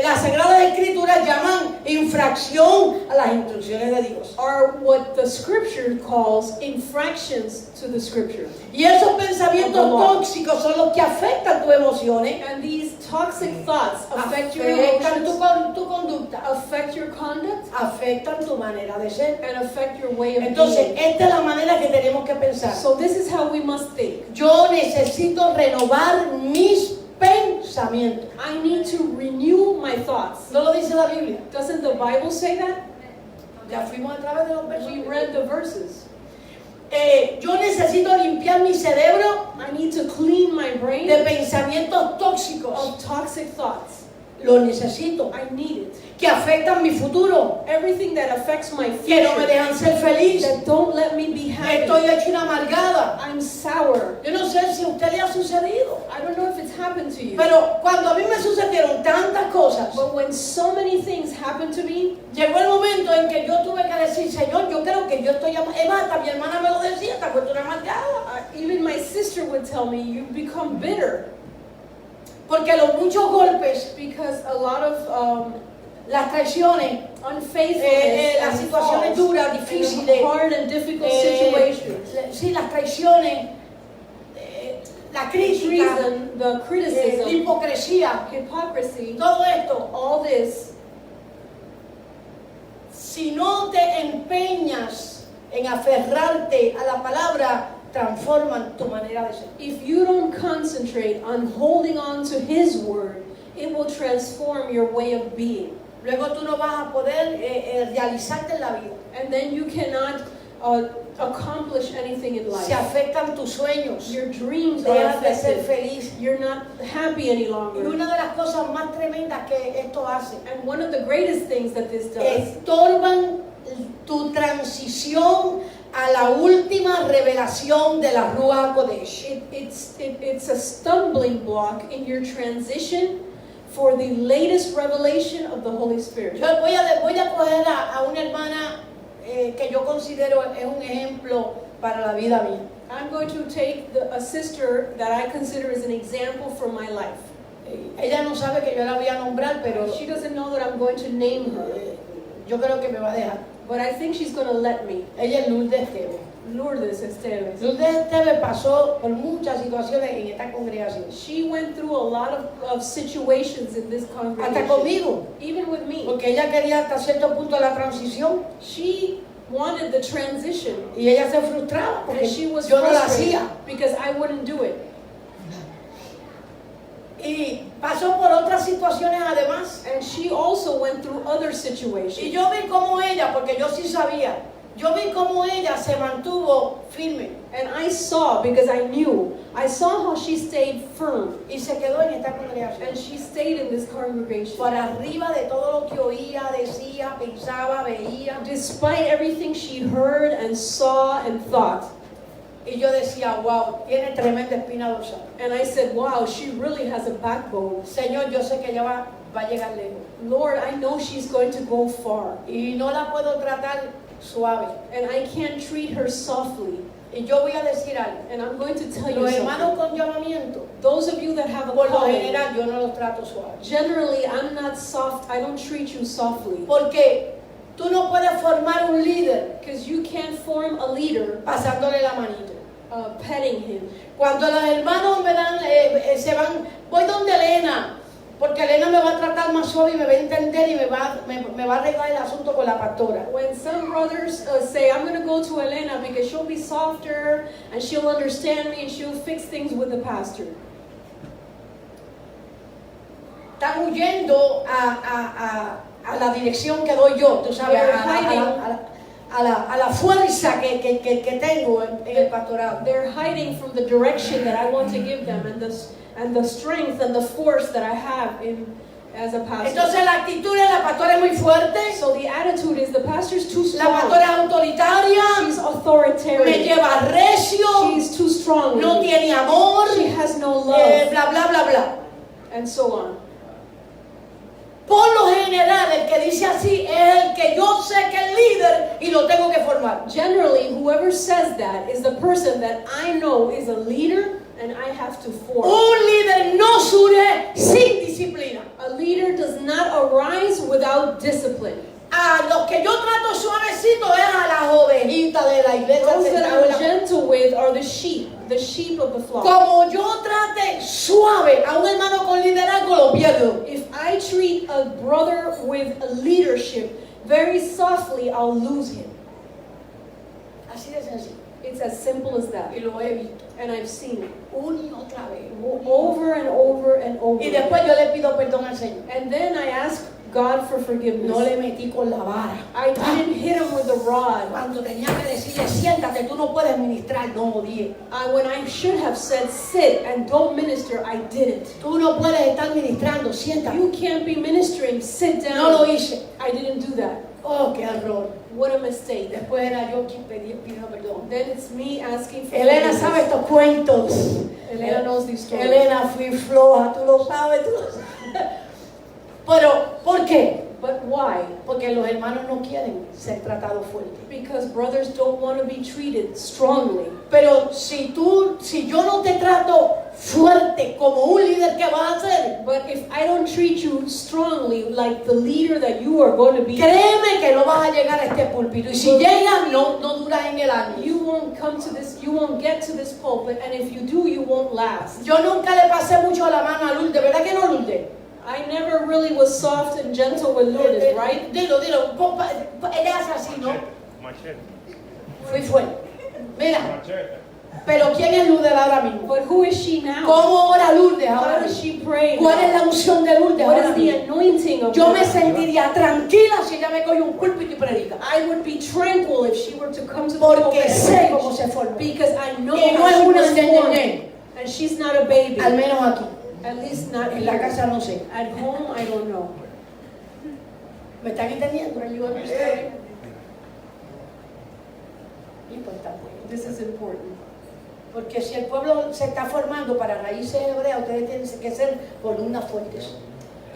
las sagradas escrituras llaman infracción a las instrucciones de Dios. are what the scripture calls infractions to the scripture. Y esos pensamientos Of the law. tóxicos son los que afectan tus emociones, And these toxic thoughts affect your afectan emotions, tu conducta, affect your conduct, afectan tu manera de ser. and affect your way of Entonces, being. esta es la manera que tenemos que pensar. So this is how we must think. Yo necesito renovar mis pensamientos. I need to renew my thoughts. ¿No lo dice la Biblia? Doesn't the Bible say that? Ya fuimos a través de los We versos. read the verses. Yo necesito limpiar mi cerebro I need to clean my brain de pensamientos tóxicos. of toxic thoughts. lo necesito, I need it. que afectan mi futuro, Everything that affects my que no me future, dejan ser feliz. that don't let me be happy. Estoy hecha una amargada. I'm sour. Yo no sé si a usted le ha sucedido, I don't know if it's happened to you. pero cuando a mí me sucedieron tantas cosas, But when so many things happen to me, llegó el momento en que yo tuve que decir, Señor, yo creo que yo estoy amargada. Hasta mi hermana me lo decía, te has vuelto una amargada. even my sister would tell me, you become bitter. Porque los muchos golpes, Because a lot of las traiciones, unfaithfulness las and situaciones faults duras, and difíciles, hard and difficult situations. sí, las traiciones, la crítica, Treason, the la criticism, hipocresía, hypocrisy, todo esto, all this, si no te empeñas en aferrarte a la palabra, transforman tu manera de ser. if you don't concentrate on holding on to His word, it will transform your way of being. Luego tú no vas a poder realizarte en la vida. And then you cannot accomplish anything in life. Se afectan tus sueños, Your dreams are dejas de ser affected. feliz. You're not happy any Y longer. una de las cosas más tremendas que esto hace, And one of the greatest things that this does, estorban tu transición a la última revelación de la Ruach HaKodesh. it's a stumbling block in your transition for the latest revelation of the Holy Spirit. Yo voy a coger a una hermana que yo considero es un ejemplo para la vida mía. I'm going to take a sister that I consider as an example for my life. Ella no sabe que yo la voy a nombrar, pero She doesn't know that I'm going to name her, yo creo que me va a dejar. but I think she's going to let me. Ella es Lourdes Esteves. Lourdes Esteves. Lourdes Esteves pasó por muchas situaciones en esta congregación. She went through a lot of situations in this Hasta congregation. conmigo, Even with me. porque ella quería hasta cierto punto la transición She wanted the transition. y ella se frustraba porque And she was yo no la frustrated hacía. because I wouldn't do it. Y pasó por otras situaciones además. And she also went through other Y situations. yo vi cómo ella, porque yo sí sabía, yo vi cómo ella se mantuvo firme And I saw, because I saw how she stayed firm. y se quedó en esta congregación. And she stayed in this congregation. Por arriba de todo lo que oía, decía, pensaba, veía. Despite everything she heard and saw and thought. Y yo decía, wow, tiene tremenda espina dorsal. And I said, wow, she really has a backbone. Señor, yo sé que ella va a llegar lejos. Lord, I know she's going to go far. Y no la puedo tratar suave. And I can't treat her softly. Y yo voy a decir algo. And I'm going to tell you Los hermanos something. con llamamiento, Those of you that have a por lo calling, general, yo no los trato suave. generally I'm not soft. I don't treat you softly. Porque tú no puedes formar un líder Because you can't form a leader pasándole la manito. petting him. Cuando los hermanos me dan, se van, voy donde Elena, porque Elena me va a tratar más suave y me va a entender y me va a arreglar el asunto con la pastora. When some brothers say, I'm going to go to Elena because she'll be softer and she'll understand me and she'll fix things with the pastor. Están huyendo a la dirección que doy yo, tú sabes, a la fuerza que tengo en el pastorado. They're hiding from the direction that I want to give them and the strength and the force that I have as a pastor. Entonces la actitud de la pastora es muy fuerte, So the attitude is the pastor's too la strong. pastora es autoritaria, She's me authoritarian. lleva recio, She's too strong. with no me. tiene amor, She has no love, bla bla bla bla. and so on. Por lo general, el que dice así es el que yo sé que es líder y lo tengo que formar. Generally, whoever says that is the person that I know is a leader and I have to form. Un líder no surge sin disciplina. A leader does not arise without discipline. A los que yo trato suavecito es a las ovejita de la iglesia. Those that sentado en I'm la- gentle with are the sheep of the flock. Como yo trate suave a un hermano con liderazgo, lo pierdo. If I treat a brother with a leadership very softly, I'll lose him. Así de sencillo. It's as simple as that. Y lo he visto And I've seen it una y otra vez. over and over and over. Y después yo le pido perdón al Señor. And then I ask God for forgiveness. No le metí con la vara. I didn't hit him with a rod. Cuando tenía que decirle, siéntate, tú no puedes ministrar, no odié. When I should have said, sit and don't minister, I didn't. Tú no puedes estar ministrando, siéntate. You can't be ministering, sit down. No lo hice. I didn't do that. Oh, qué error. What a mistake. Después era yo quien pidió perdón. Then it's me asking for Elena forgiveness. sabe estos cuentos. Elena knows these stories. Elena, fui floja, tú lo sabes, tú lo sabes. Pero, ¿por qué? But why? Porque los hermanos no quieren ser tratados fuerte. Because brothers don't want to be treated strongly. Pero si yo no te trato fuerte como un líder, ¿qué vas a hacer? But if I don't treat you strongly like the leader that you are going to be, Créeme que no vas a llegar a este púlpito. Y si llegas, no duras en el año. you won't come to this, you won't get to this pulpit, and if you do, you won't last. Yo nunca le pasé mucho la mano a Lourdes, ¿verdad que no, Lourdes? I never really was soft and gentle with Lourdes, right? Dilo, ella hace así, ¿no? Machete. Fui fuerte. Mira, Machete. pero ¿quién es Lourdes ahora mismo? But who is she now? ¿Cómo ora Lourdes How ahora does mismo? she pray? ¿Cuál es la unción de Lourdes What ahora is the mismo? anointing of Yo me Lourdes? sentiría tranquila si ella me coge un púlpito y predica. I would be tranquil if she were to come to the Porque pulpit and sé preach, cómo se formó. because I know Y no how es she una was formed, ñe. and she's not a baby. Al menos aquí. At least not En la here. casa no sé. At home, I don't know. ¿Me están entendiendo? Are you understanding? Importante. This is important. Porque si el pueblo se está formando para raíces hebreas, ustedes tienen que ser columnas fuertes.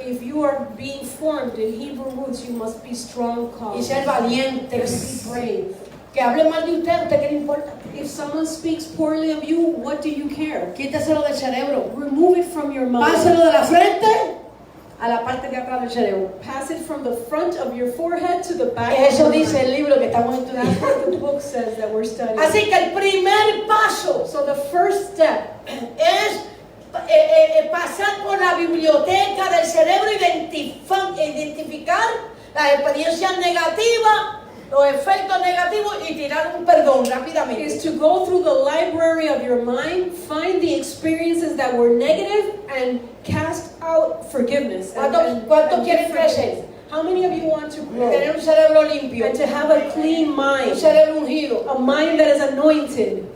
If you are being formed in Hebrew roots, you must be strong Y columns. ser And valientes. be brave. Que hablen mal de usted, ¿a usted qué le importa? If someone speaks poorly of you, what do you care? Quíteselo del cerebro. Remove it from your mind. Páselo de la frente a la parte de atrás del cerebro. Pass it from the front of your forehead to the back Eso of your dice el mind. libro que estamos That's estudiando. what the book says that we're studying. Así que el primer paso So the first step es pasar por la biblioteca del cerebro, identificar las experiencias negativas, los efectos negativos y tirar un perdón rápidamente. is to go through the library of your mind, find the experiences that were negative, and cast out forgiveness. ¿Cuántos quieren crecer? How many of you want to grow? Tener un cerebro limpio, And to have a clean un mind, cerebro ungido, a mind that is anointed,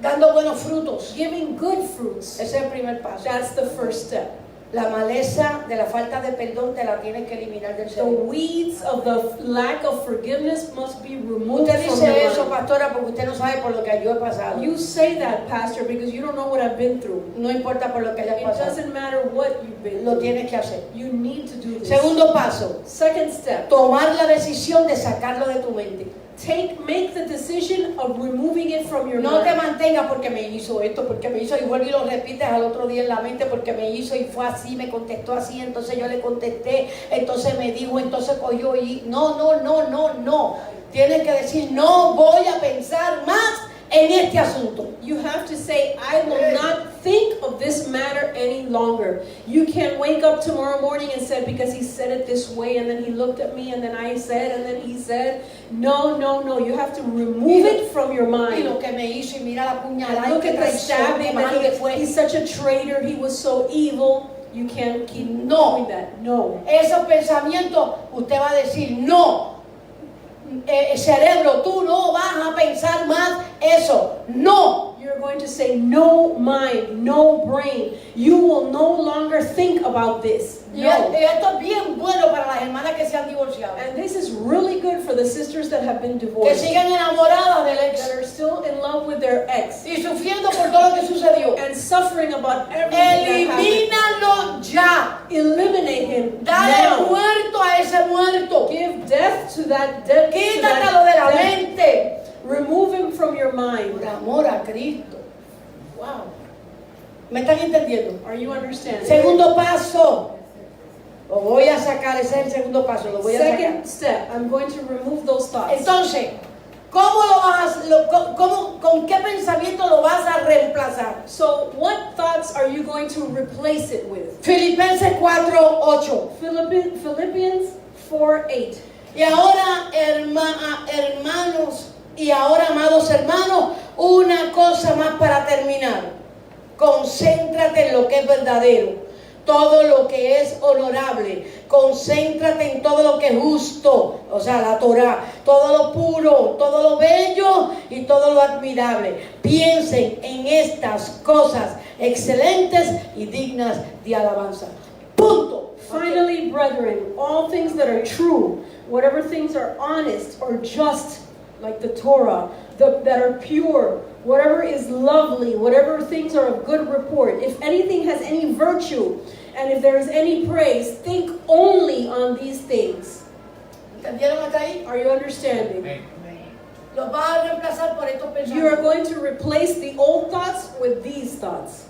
dando buenos frutos. giving good fruits. Ese es el primer paso. That's the first step. La maleza de la falta de perdón te la tienes que eliminar del The cerebro. weeds of the lack of forgiveness must be removed Usted from dice your eso, mind. pastora, porque usted no sabe por lo que yo he pasado. You say that, Pastor, because you don't know what I've been through. No importa por lo que hayas It pasado. doesn't matter what you've been Lo through. tienes que hacer. You need to do this. Segundo paso, Second step, tomar la decisión de sacarlo de tu mente. make the decision of removing it from your No te mind. mantengas porque me hizo esto, porque me hizo, y vuelve y lo repites al otro día en la mente porque me hizo y fue así, me contestó así, entonces yo le contesté, entonces me dijo, entonces cogió y no. Tienes que decir, no voy a pensar más en este asunto. You have to say, I will not think of this matter any longer. You can't wake up tomorrow morning and say, because he said it this way, and then he looked at me, and then I said, and then he said. No. You have to remove it from your Y mind. lo que me hizo, y mira la puñalada, y Look qué at the traición, stabbing, qué malo que that fue. he's such a traitor, he was so evil. You can't keep No. doing that. No. Esos pensamientos, usted va a decir, no. Cerebro, tú no vas a pensar más eso. No. You're going to say, no mind, no brain. You will no longer think about this. Y No. esto es bien bueno para las hermanas que se han divorciado. And this is really good for the sisters that have been Que divorced, siguen enamoradas del ex. that are still in love with their ex, Y sufriendo por todo lo que sucedió. and suffering about everything that happened. Elimínalo ya. Eliminate him Dale now. muerto a ese muerto. Give death to that death. to Quítatelo de that la death. mente. Remove him from your mind. Por amor a Cristo. Wow. ¿Me están entendiendo? Are you understanding? Segundo paso. Lo voy a sacar, ese es el segundo paso, lo voy a sacar. Second step, I'm going to remove those thoughts. Entonces, ¿con qué pensamiento lo vas a reemplazar? So, what thoughts are you going to replace it with? Filipenses 4:8. Philippians 4:8. Y ahora, hermanos, y ahora, amados hermanos, una cosa más para terminar. Concéntrate en lo que es verdadero. todo lo que es honorable, concéntrate en todo lo que es justo, o sea, la Torah, todo lo puro, todo lo bello y todo lo admirable. Piensen en estas cosas excelentes y dignas de alabanza. Punto. Finally, brethren, all things that are true, whatever things are honest or just, like the Torah, that are pure, whatever is lovely, whatever things are of good report, if anything has any virtue, and if there is any praise, think only on these things. ¿Entendieron hasta ahí? Are you understanding? Los vas a reemplazar por estos You are pensamientos. going to replace the old thoughts with these thoughts.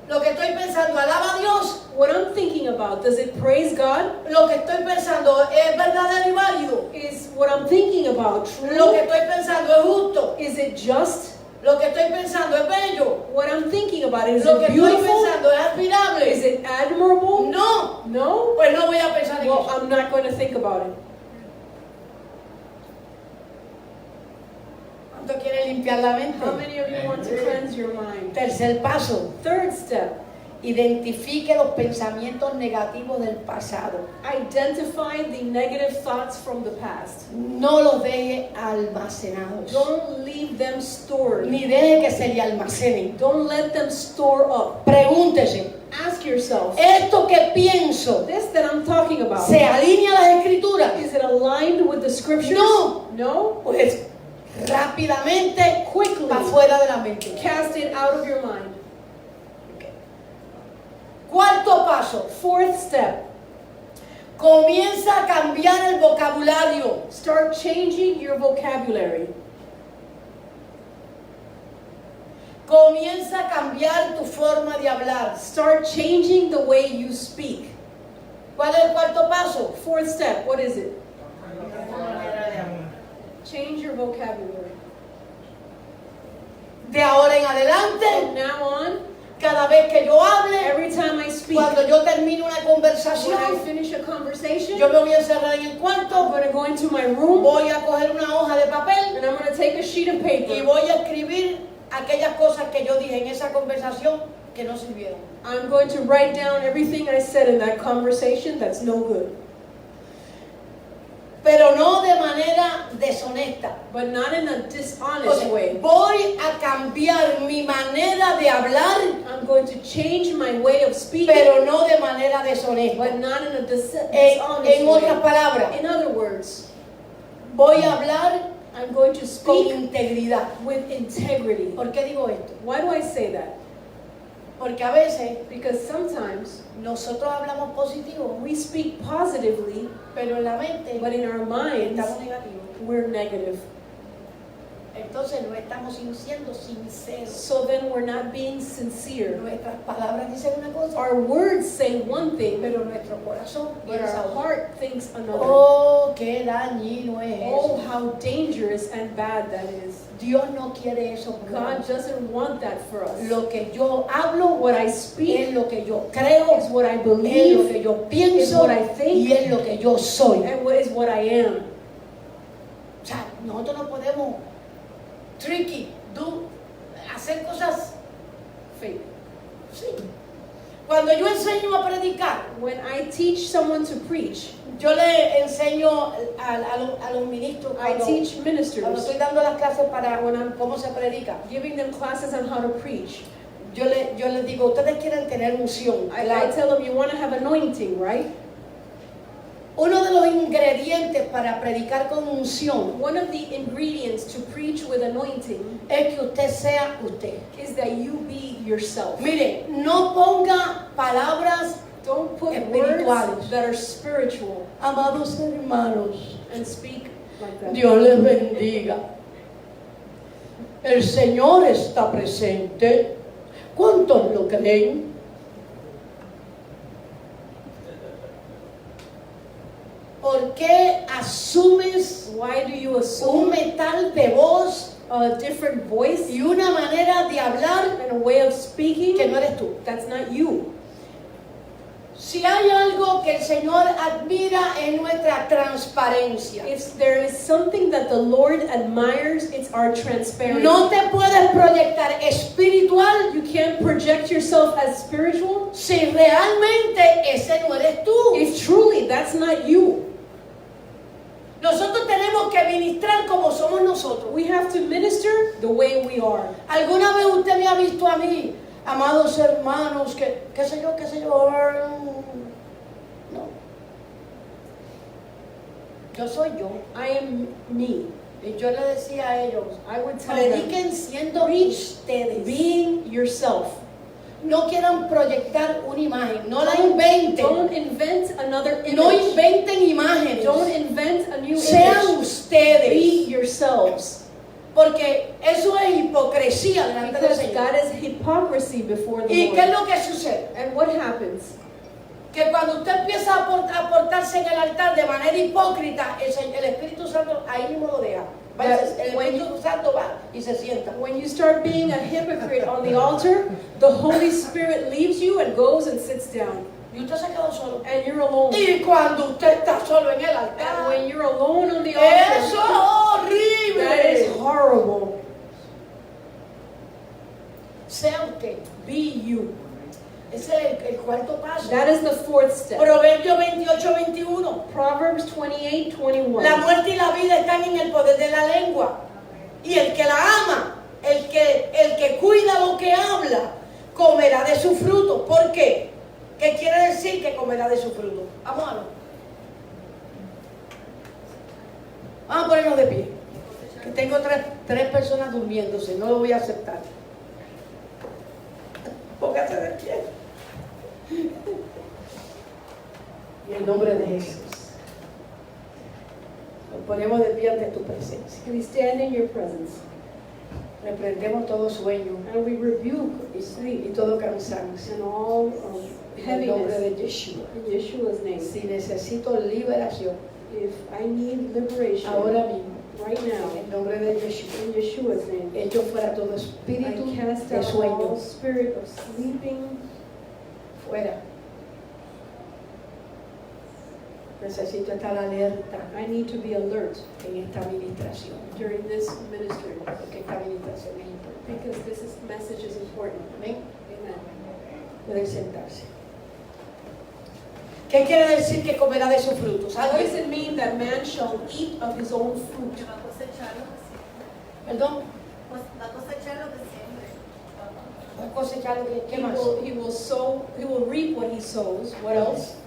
Lo que estoy pensando, alaba a Dios. What I'm thinking about, does it praise God? Lo que estoy pensando es verdadero y válido. Is what I'm thinking about Lo que true? estoy pensando es justo. Is it just? Lo que estoy pensando es bello. What I'm thinking about, is Lo que it estoy beautiful? pensando es Is admirable. it admirable? No, No? pues no voy a pensar en Well, eso. I'm not going to think about it. ¿Cuánto quiere limpiar la mente? How many of you want to cleanse your mind? Tercer paso, Third step, identifique los pensamientos negativos del pasado. identify the negative thoughts from the past. No los deje almacenados. Don't leave them stored. Ni deje que se le almacenen. Don't let them store up. Pregúntese, Ask yourself, ¿esto que pienso this that I'm talking about, se alinea a las escrituras? is it aligned with the scriptures? No. No? Pues rápidamente Quickly para fuera de la mente. cast it out of your mind. Cuarto paso, Fourth step, comienza a cambiar el vocabulario. start changing your vocabulary. Comienza a cambiar tu forma de hablar. Start changing the way you speak. ¿Cuál es el cuarto paso? Fourth step, what is it? Change your vocabulary. De ahora en From adelante, now on, cada vez que yo hable, every time I speak, cuando yo termino una when I conversación, finish a conversation, yo me voy a encerrar en el I'm cuarto, going to go into my room voy a coger una hoja de papel and I'm going to take a sheet of y paper. voy a escribir aquellas cosas que yo dije en esa conversación que no sirvieron. I'm going to write down everything I said in that conversation that's no good. Pero no de manera deshonesta. But not in a O dishonest sea, way. voy a cambiar mi manera de hablar, I'm going to change my way of speaking, pero no de manera deshonesta. but not in a dishonest En otras way. palabras, In other words, voy a hablar I'm going to con speak integridad. with integrity. ¿Por qué digo esto? Why do I say that? Porque a veces Because sometimes nosotros hablamos positivo, we speak positively, pero en la mente but in our minds, estamos negativos. we're negative. Entonces no estamos siendo sinceros. So then we're not being sincere. Nuestras palabras dicen una cosa, Our words say one thing, pero nuestro corazón but piensa our otra. heart thinks another. Oh, qué dañino es Oh, eso. how dangerous and bad that is. Dios no quiere eso por God nosotros. doesn't want that for us. Lo que yo hablo, What I speak es lo que yo creo, is what I es lo believe que yo is pienso what I think. y es lo que yo soy. and what is what I am. O sea, nosotros no podemos hacer cosas Fake. sí. Cuando yo enseño a predicar, When I teach someone to preach, yo le enseño a los ministros I cuando teach estoy ministers, dando las clases para cómo se predica. giving them classes on how to preach. Yo les digo, ustedes quieren tener unción. I Claro. tell them, you want to have anointing, right? Uno de los ingredientes para predicar con unción One of the ingredients to preach with anointing es que usted sea usted. is that you be yourself. Mire, no ponga palabras, Don't put Espirituales. words that are spiritual amados hermanos. and speak like that. Dios les bendiga. El Señor está presente. ¿Cuántos lo creen? ¿Por qué asumes Why do you un assume metal de voz a different voice y una manera de hablar and a way of speaking que no eres tú? that's not you? Si hay algo que el Señor admira en nuestra transparencia, If there is something that the Lord admires, it's our transparency. no te puedes proyectar espiritual not, you can't project yourself as spiritual. Si realmente ese no eres tú. If truly that's not you. Nosotros tenemos que ministrar como somos nosotros. We have to minister the way we are. ¿Alguna vez usted me ha visto a mí, amados hermanos, qué sé yo? No. Yo soy yo. I am me. Y yo le decía a ellos, I would tell them, prediquen siendo preach ustedes. being yourself. No quieran proyectar una imagen, no la inventen. Don't invent another image. No inventen imágenes. Don't invent a new Sean image. ustedes. Be yourselves. Porque eso es hipocresía delante del Because Señor. that is hypocrisy before the ¿Y qué es Lord. lo que sucede? And what happens? Que cuando usted empieza a portarse en el altar de manera hipócrita, el Espíritu Santo ahí mismo lo deja. El Espíritu Santo va y se sienta. When you start being a hypocrite on the altar, the Holy Spirit leaves you and goes and sits down. Y usted se quedó solo. And you're alone. Y cuando usted está solo en el And altar, when you're alone on the eso altar, es that is horrible. horrible. Sea usted. Be you. Ese es el cuarto paso. That is the fourth step. Proverbio 28-21. Proverbs 28:21. La muerte y la vida están en el poder de la lengua. Y el que la ama, el que cuida lo que habla, comerá de su fruto. ¿Por qué? ¿Qué quiere decir que comerá de su fruto? Vamos a ver. Vamos a ponernos de pie. Que tengo tres personas durmiéndose, no lo voy a aceptar. Póngase de pie. En el nombre de Jesús. Nos ponemos de pie ante tu presencia. We stand in your presence Reprendemos todo sueño and we rebuke sleep y todo cansancio. and all En el nombre heaviness de Yeshua. in Yeshua's name. Si necesito liberación, If I need liberation ahora mismo, right en now, el nombre de Yeshua, in Yeshua's name, echo fuera todo espíritu I cast de out sueño. all spirit of sleeping. Fuera. Necesito estar alerta I need to be alert en esta administración, during this ministry porque esta administración es importante. because this message is important. Amén. Amen. Pueden sentarse. ¿Qué quiere decir que comerá de sus frutos? What does it mean that man shall eat of his own fruit? Va a cosechar lo que siembra. Perdón. Va a cosechar lo que siembra. Va a cosechar lo que. ¿Qué más? He will sow, he will reap what he sows. What else?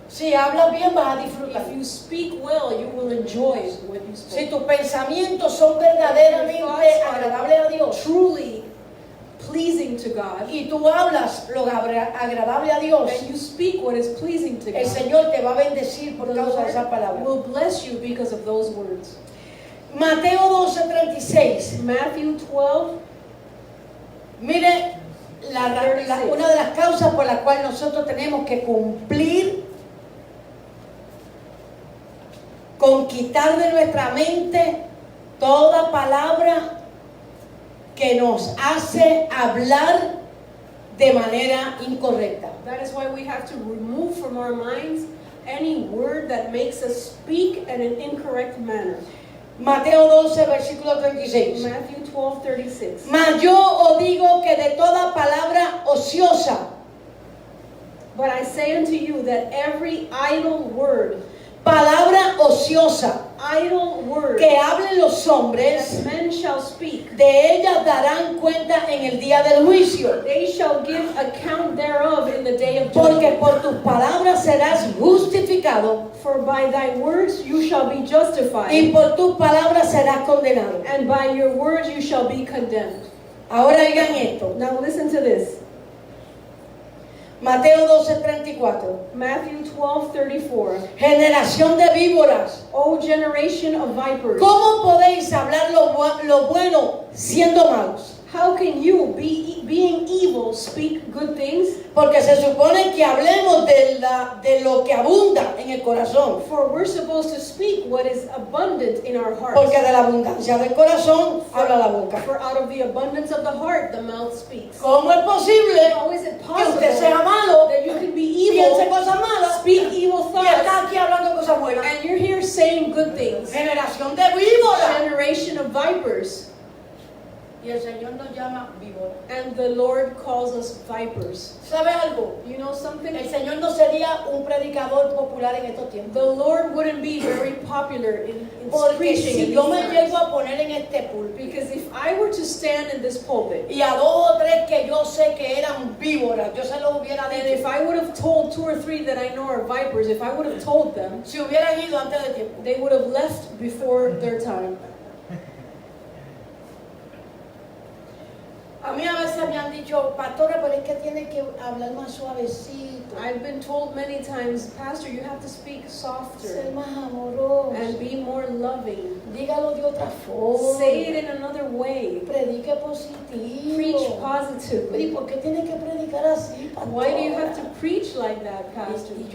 Si hablas bien, vas a disfrutar. If you speak well, you will enjoy what you Si speak. tus pensamientos son verdaderamente agradables a Dios Truly pleasing to God, y tú hablas lo agradable a Dios, and you speak what is pleasing to el God, Señor te va a bendecir por the causa de esa Lord palabra. will bless you because of those words. Mateo 12:36. Matthew 12, Mire, una de las causas por las cuales nosotros tenemos que cumplir con quitar de nuestra mente toda palabra que nos hace hablar de manera incorrecta. that is why we have to remove from our minds any word that makes us speak in an incorrect manner. Mateo 12, versículo 36. Matthew 12:36. Mas yo os digo que de toda palabra ociosa, But I say unto you that every idle word que hablen los hombres, that men shall speak, de ellas darán cuenta en el día del juicio. they shall give account thereof in the day of Porque judgment. por tus palabras serás justificado For by thy words you shall be y justified, por tus palabras serás condenado. and by your words you shall be condemned. Ahora oigan esto. Now listen to this. Mateo 12:34. Matthew 12:34. Generación de víboras, O generation of vipers, ¿cómo podéis hablar lo bueno siendo malos? how can you, being evil, speak good things? Porque se supone que hablemos de lo que abunda en el corazón. For we're supposed to speak what is abundant in our hearts. Porque de la abundancia del corazón habla la boca. For out of the abundance of the heart, the mouth speaks. ¿Cómo es posible How is it que possible usted sea malo, that you can be piense evil, cosas malas speak evil y thoughts, está aquí hablando cosas buenas? and you're here saying good things? Generación de víboras. Generation of vipers. vipers, y el Señor nos llama víbora. and the Lord calls us vipers. ¿Sabe algo? You know something? El Señor no sería un predicador popular en estos The tiempos. Lord wouldn't be very popular in Porque preaching si in yo me these llego times. a poner en este púlpito Because if I were to stand in this pulpit, y a dos o tres que yo sé que eran víboras, yo se los hubiera and if dicho, I would have told 2 or 3 that I know are vipers, if I would have told them, si hubieran ido antes de tiempo. they would have left before their time. A mí a veces me han dicho, pastora, pero es que tiene que hablar más suavecito, I've been told many times, Pastor, you have to speak ser softer más amoroso, and be more loving. dígalo de otra forma, Say it in another way. predique positivo. Preach Pero, ¿y positively. por qué tiene que predicar así, pastora? Why do you have to preach like that, Pastor? Y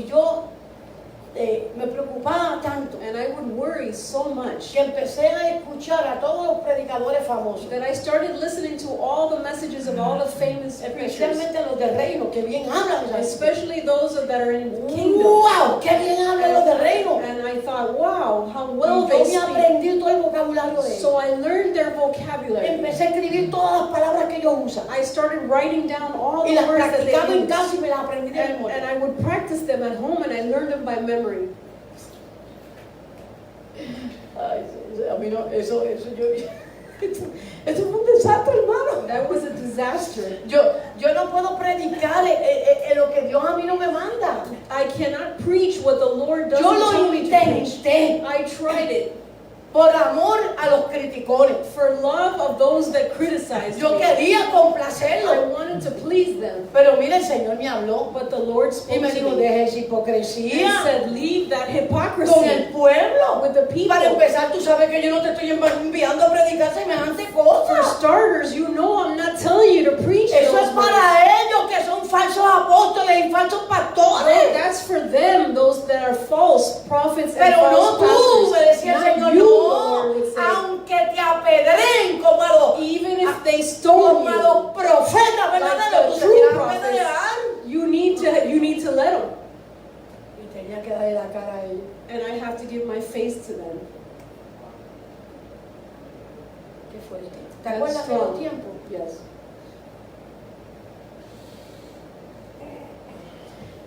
yo me preocupaba tanto And I would worry so much que empecé a escuchar a todos los predicadores famosos, that I started listening to all the messages of all the famous preachers, especialmente los del reino, que bien hablan. especially those that are in the kingdom. ¡Wow! ¡Qué bien hablan los del reino! And I thought, wow, how Y well yo they me speak. aprendí todo el vocabulario de ellos. So I learned their vocabulary. Empecé a escribir todas las palabras que ellos usan. I started writing down all Y the las words that they practicaba en use. casa y me las aprendí de And memoria. I would practice them at home and I learned them by memory. Ay, a mí no, eso fue un desastre, hermano. That was a disaster. Yo no puedo predicar lo que Dios a mí no me manda. I cannot preach what the Lord Yo doesn't lo tell me to preach. intenté I tried it por amor a los criticones. for love of those that criticized Yo me. quería I complacerlos. wanted to please them, Pero mire, el Señor me habló but the Lord y spoke me to dijo, me deje esa and hipocresía said, leave that con el hypocrisy pueblo. with the people. Para empezar, tú sabes que yo no te estoy enviando a predicar semejante For cosa. starters, you know I'm not telling you to preach Eso those es words. para ellos que son falsos apóstoles y falsos No, pastores. that's for them, those that are false prophets and Pero false no tú, me pastors. decía el Not Señor, you, the no. Lord would say. Aunque te apedreen como a los, Even if they stone como a you, los profetas verdaderos, tú the te true tienes que prophets, apedrear. you need to let them. Y tenía que darle la cara a ellos. And I have to give my face to them. Qué fuerte. ¿Te That's acuerdas de los strong. tiempos? Yes.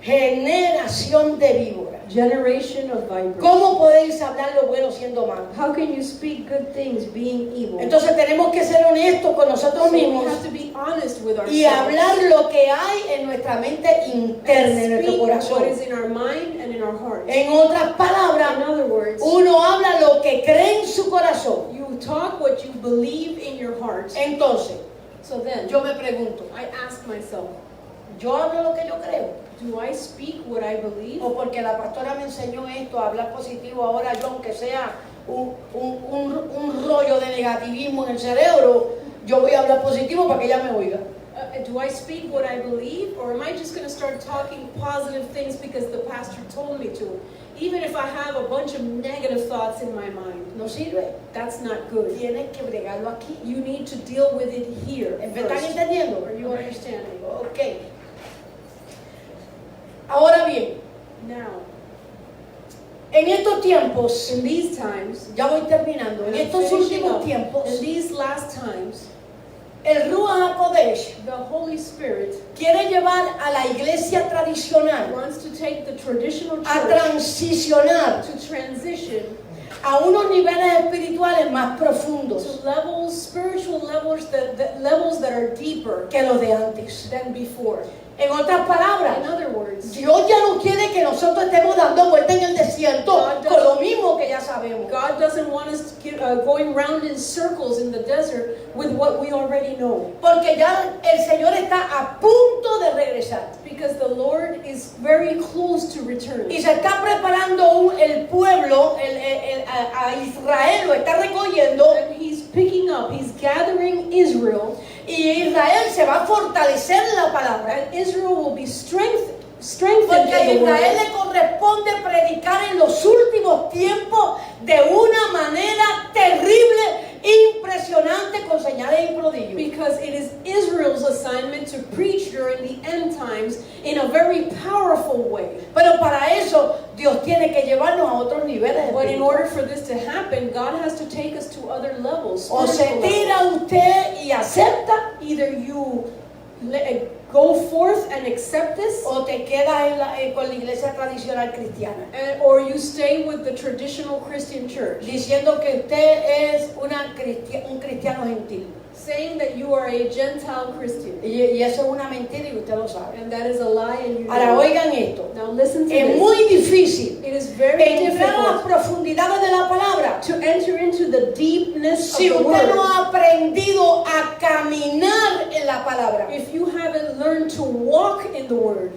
Generación de víboras. Generation of vipers. ¿Cómo podéis hablar lo bueno siendo malo? How can you speak good things being evil? Entonces tenemos que ser honestos con nosotros So we mismos have to be honest with y ourselves. hablar lo que hay en nuestra mente interna, en And nuestro speak corazón. what is in our mind and in our heart. En otras In palabras, other words, uno habla lo que cree en su corazón. you talk what you believe in your heart. Entonces, So then, yo me pregunto, I ask myself, ¿yo hablo lo que yo creo? do I speak what I believe? O porque la pastora me enseñó esto, a hablar positivo, ahora yo, aunque sea un rollo de negativismo en el cerebro, yo voy a hablar positivo para que ella me oiga. Do I speak what I believe, or am I just going to start talking positive things because the pastor told me to? Even if I have a bunch of negative thoughts in my mind, No sirve. that's not good. Tienes que bregarlo aquí. You need to deal with it here ¿Me están first. entendiendo? Are you understanding? Ok. Ahora bien, Now, en estos tiempos, in these times, ya voy terminando, en I'm estos finishing últimos up. tiempos, In these last times, el Ruach HaKodesh the Holy Spirit quiere llevar a la iglesia tradicional wants to take the traditional a church transicionar to transition a unos niveles espirituales más profundos to levels, spiritual levels levels that are deeper que los de antes. than before. En otras palabras, In other words, Dios ya no quiere que nosotros estemos dando vueltas en el desierto con lo mismo que ya sabemos. God doesn't want us going round in circles in the desert with what we already know. Porque ya el Señor está a punto de regresar. Because the Lord is very close to return. Y se está preparando el pueblo, a Israel lo está recogiendo, And He's picking up, He's gathering Israel, y Israel se va a fortalecer en la palabra. and Israel will be strengthened Porque a in the Israel word. le corresponde predicar en los últimos tiempos de una manera terrible, impresionante, con señales y prodigios. Because it is Israel's assignment to preach during the end times in a very powerful way. Pero para eso Dios tiene que llevarnos a otros niveles But in espirituales. order for this to happen, God has to take us to other levels. O se spiritual tira levels. usted y acepta, Either you go forth and accept this, o te quedas con la iglesia tradicional cristiana, or you stay with the traditional Christian church, diciendo que usted es un cristiano gentil. saying that you are a Gentile Christian. Y eso es una mentira y usted lo sabe. And that is a lie, and you know Ahora it. oigan esto, Now listen to es this. muy difícil It is very entrar a las difficult profundidades de la palabra to enter into the deepness si of the usted no word ha aprendido a caminar en la palabra. if you haven't learned to walk in the word.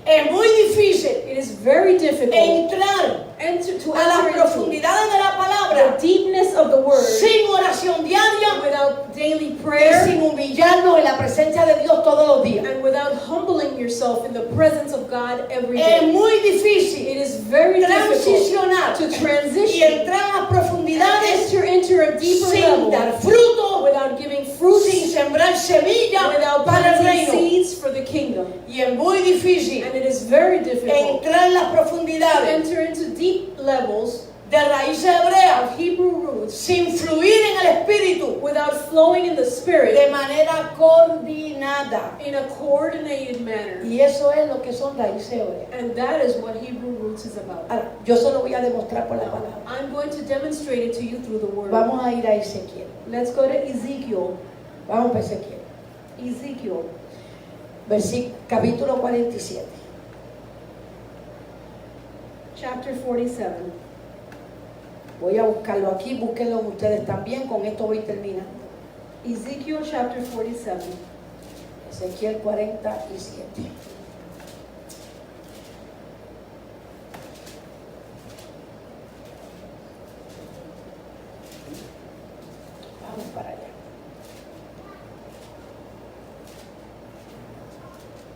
Es muy difícil It is very difficult entrar to a las enter into profundidades de la palabra the deepness of the word sin oración diaria without daily y prayer sin humillarnos en la presencia de Dios todos los días. and without humbling yourself in the presence of God every Es day. muy difícil It is very difficult transicionar to y transition entrar a las and profundidades enter into a deeper sin dar level fruto, without giving sin fruits, sembrar semillas without para el planting reino. seeds for the kingdom. Y es muy difícil And it is very difficult entrar en las to profundidades enter into deep levels de raíces hebreas of Hebrew roots sin fluir en el espíritu without flowing in the de Spirit manera coordinada. in a coordinated manner. Y eso es lo que son raíces hebreas. And that is what Hebrew roots is about. Ahora, yo se lo voy a demostrar por la palabra. I'm going to demonstrate it to you through the word. Vamos a ir a Ezequiel. Let's go to Ezekiel. Vamos para Ezequiel. Ezekiel, Capítulo 47. chapter 47. Voy a buscarlo aquí, búsquenlo ustedes también. Con esto voy terminando. Ezekiel chapter 47. Ezequiel 47. Vamos para allá.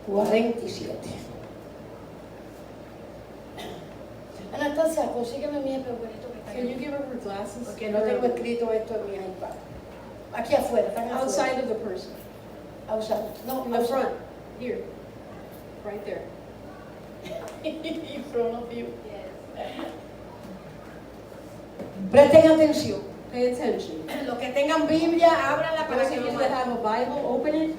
47. Anastasia, consígueme mi papelito que está Can you aquí. give her her glasses? Porque no tengo escrito esto en mi iPad. Aquí afuera, están afuera. Outside of the person. Outside. No, In the front. Here. Right there. In front of you. Yes. Presten atención. Pay attention. Los que tengan Biblia, ábranla para Those que of lo you that vean. have a Bible, open it.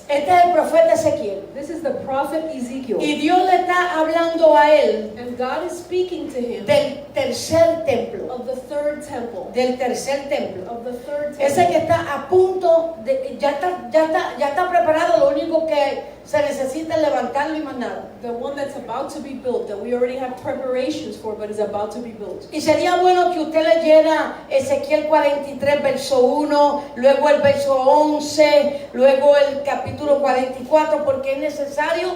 Este es el profeta Ezequiel. This is the prophet Ezekiel. Y Dios le está hablando a él And God is speaking to him del tercer templo. of the third temple. Del tercer templo. Of the third Ese temple. que está a punto de, ya está preparado, lo único que se necesita es levantarlo y más nada. The one that's about to be built, that we already have preparations for, but is about to be built. Y sería bueno que usted leyera Ezequiel 43, verso 1, luego el verso 11, luego el capítulo 44, porque es necesario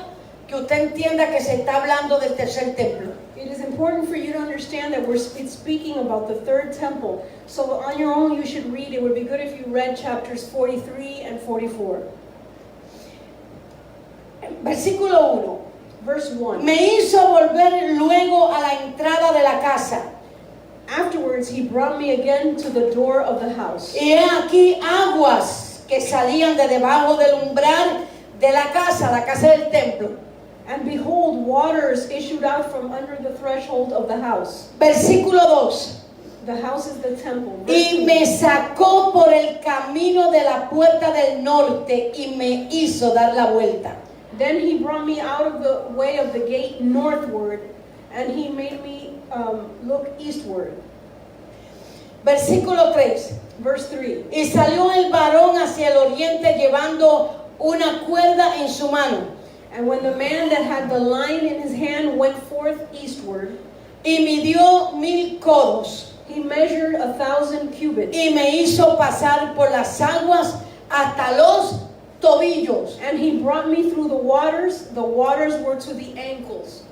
que usted entienda que se está hablando del tercer templo. It is important for you to understand that it's speaking about the third temple. So on your own, you should read. It would be good if you read chapters 43 and 44. Versículo 1. Verse 1. Me hizo volver luego a la entrada de la casa. Afterwards, he brought me again to the door of the house. Y he aquí aguas que salían de debajo del umbral de la casa del templo. And behold, waters issued out from under the threshold of the house. Versículo 2. The house is the temple. Verse Y 2. me sacó por el camino de la puerta del norte y me hizo dar la vuelta. Then he brought me out of the way of the gate northward, and he made me look eastward. Versículo 3. Verse 3. Y salió el varón hacia el oriente llevando una cuerda en su mano. And when the man that had the line in his hand went forth eastward, Y midió 1000 codos. he measured 1,000 cubits. Y me hizo pasar por las aguas hasta los tobillos. And he brought me through the waters. The waters were to the ankles.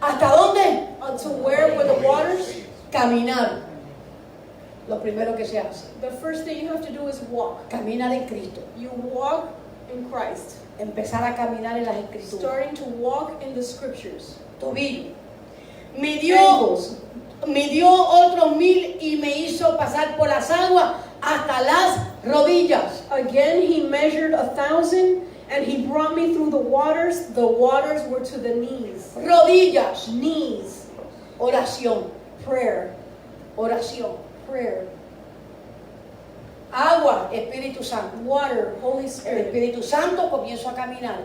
¿Hasta dónde? To where were the waters? Caminar. Lo primero que se hace. The first thing you have to do is walk. Caminar en Cristo. You walk in Christ. Empezar a caminar en las escrituras. Starting to walk in the scriptures. Tobillo. Midió Ankles. otros 1000 y me hizo pasar por las aguas hasta las rodillas. Again he measured 1,000, And he brought me through the waters. The waters were to the knees. Rodillas, Knees. oración, Prayer. oración. Prayer. Agua, Espíritu Santo. Water. Holy El Spirit. Espíritu Santo comienzo a caminar.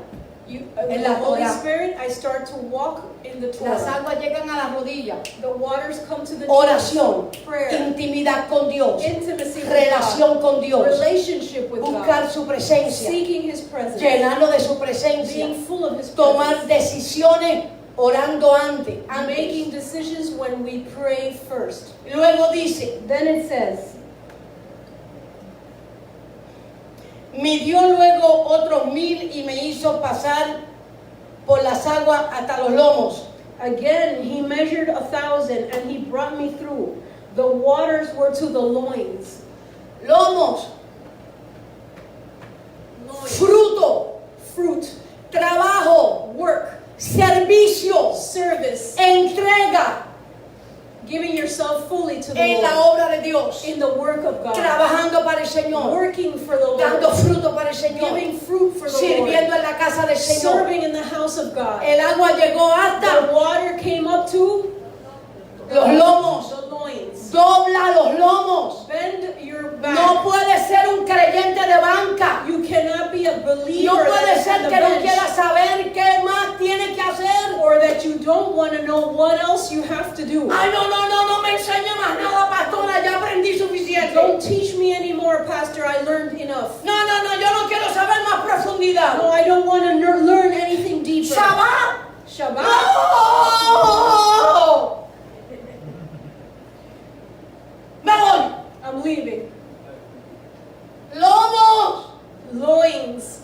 With En the la Holy Torah. Spirit, I start to walk in the Las Torah. aguas llegan a las rodillas. The waters come to the Oración, knees. Prayer. intimidad con Dios, Intimacy with relación God. con Dios, Relationship with buscar God. su presencia, Seeking His presence. llenarlo de su presencia, Being full of His tomar presence. decisiones orando antes. Making decisions when we pray first. Luego dice, Then it says, midió luego otros 1000 y me hizo pasar por las aguas hasta los lomos. again he measured 1,000 and he brought me through. The waters were to the loins. Lomos, fruto, Fruit, trabajo, work, servicio, service, entrega giving yourself fully to the en la Lord. obra de Dios, In the work of God. trabajando para el Señor, Working for the dando Lord. fruto para el Señor, Giving fruit for the sirviendo Lord. en la casa del Señor. Serving in the house of God. El agua llegó hasta The water came up to los lomos. the loins. Dobla los lomos. Bend your back. No puede ser un creyente de banca. You cannot be a believer No puede that is ser on the que no bench, quiera saber qué más tiene que hacer. or that you don't want to know what else you have to do. Ay, no me enseña más nada, pastora, ya aprendí suficiente. Don't teach me anymore, Pastor. I learned enough. No, yo no quiero saber más profundidad. No, I don't want to learn anything deeper. Shabbat. Shabbat. ¡No! Me voy. I'm leaving. Lomos. Loins.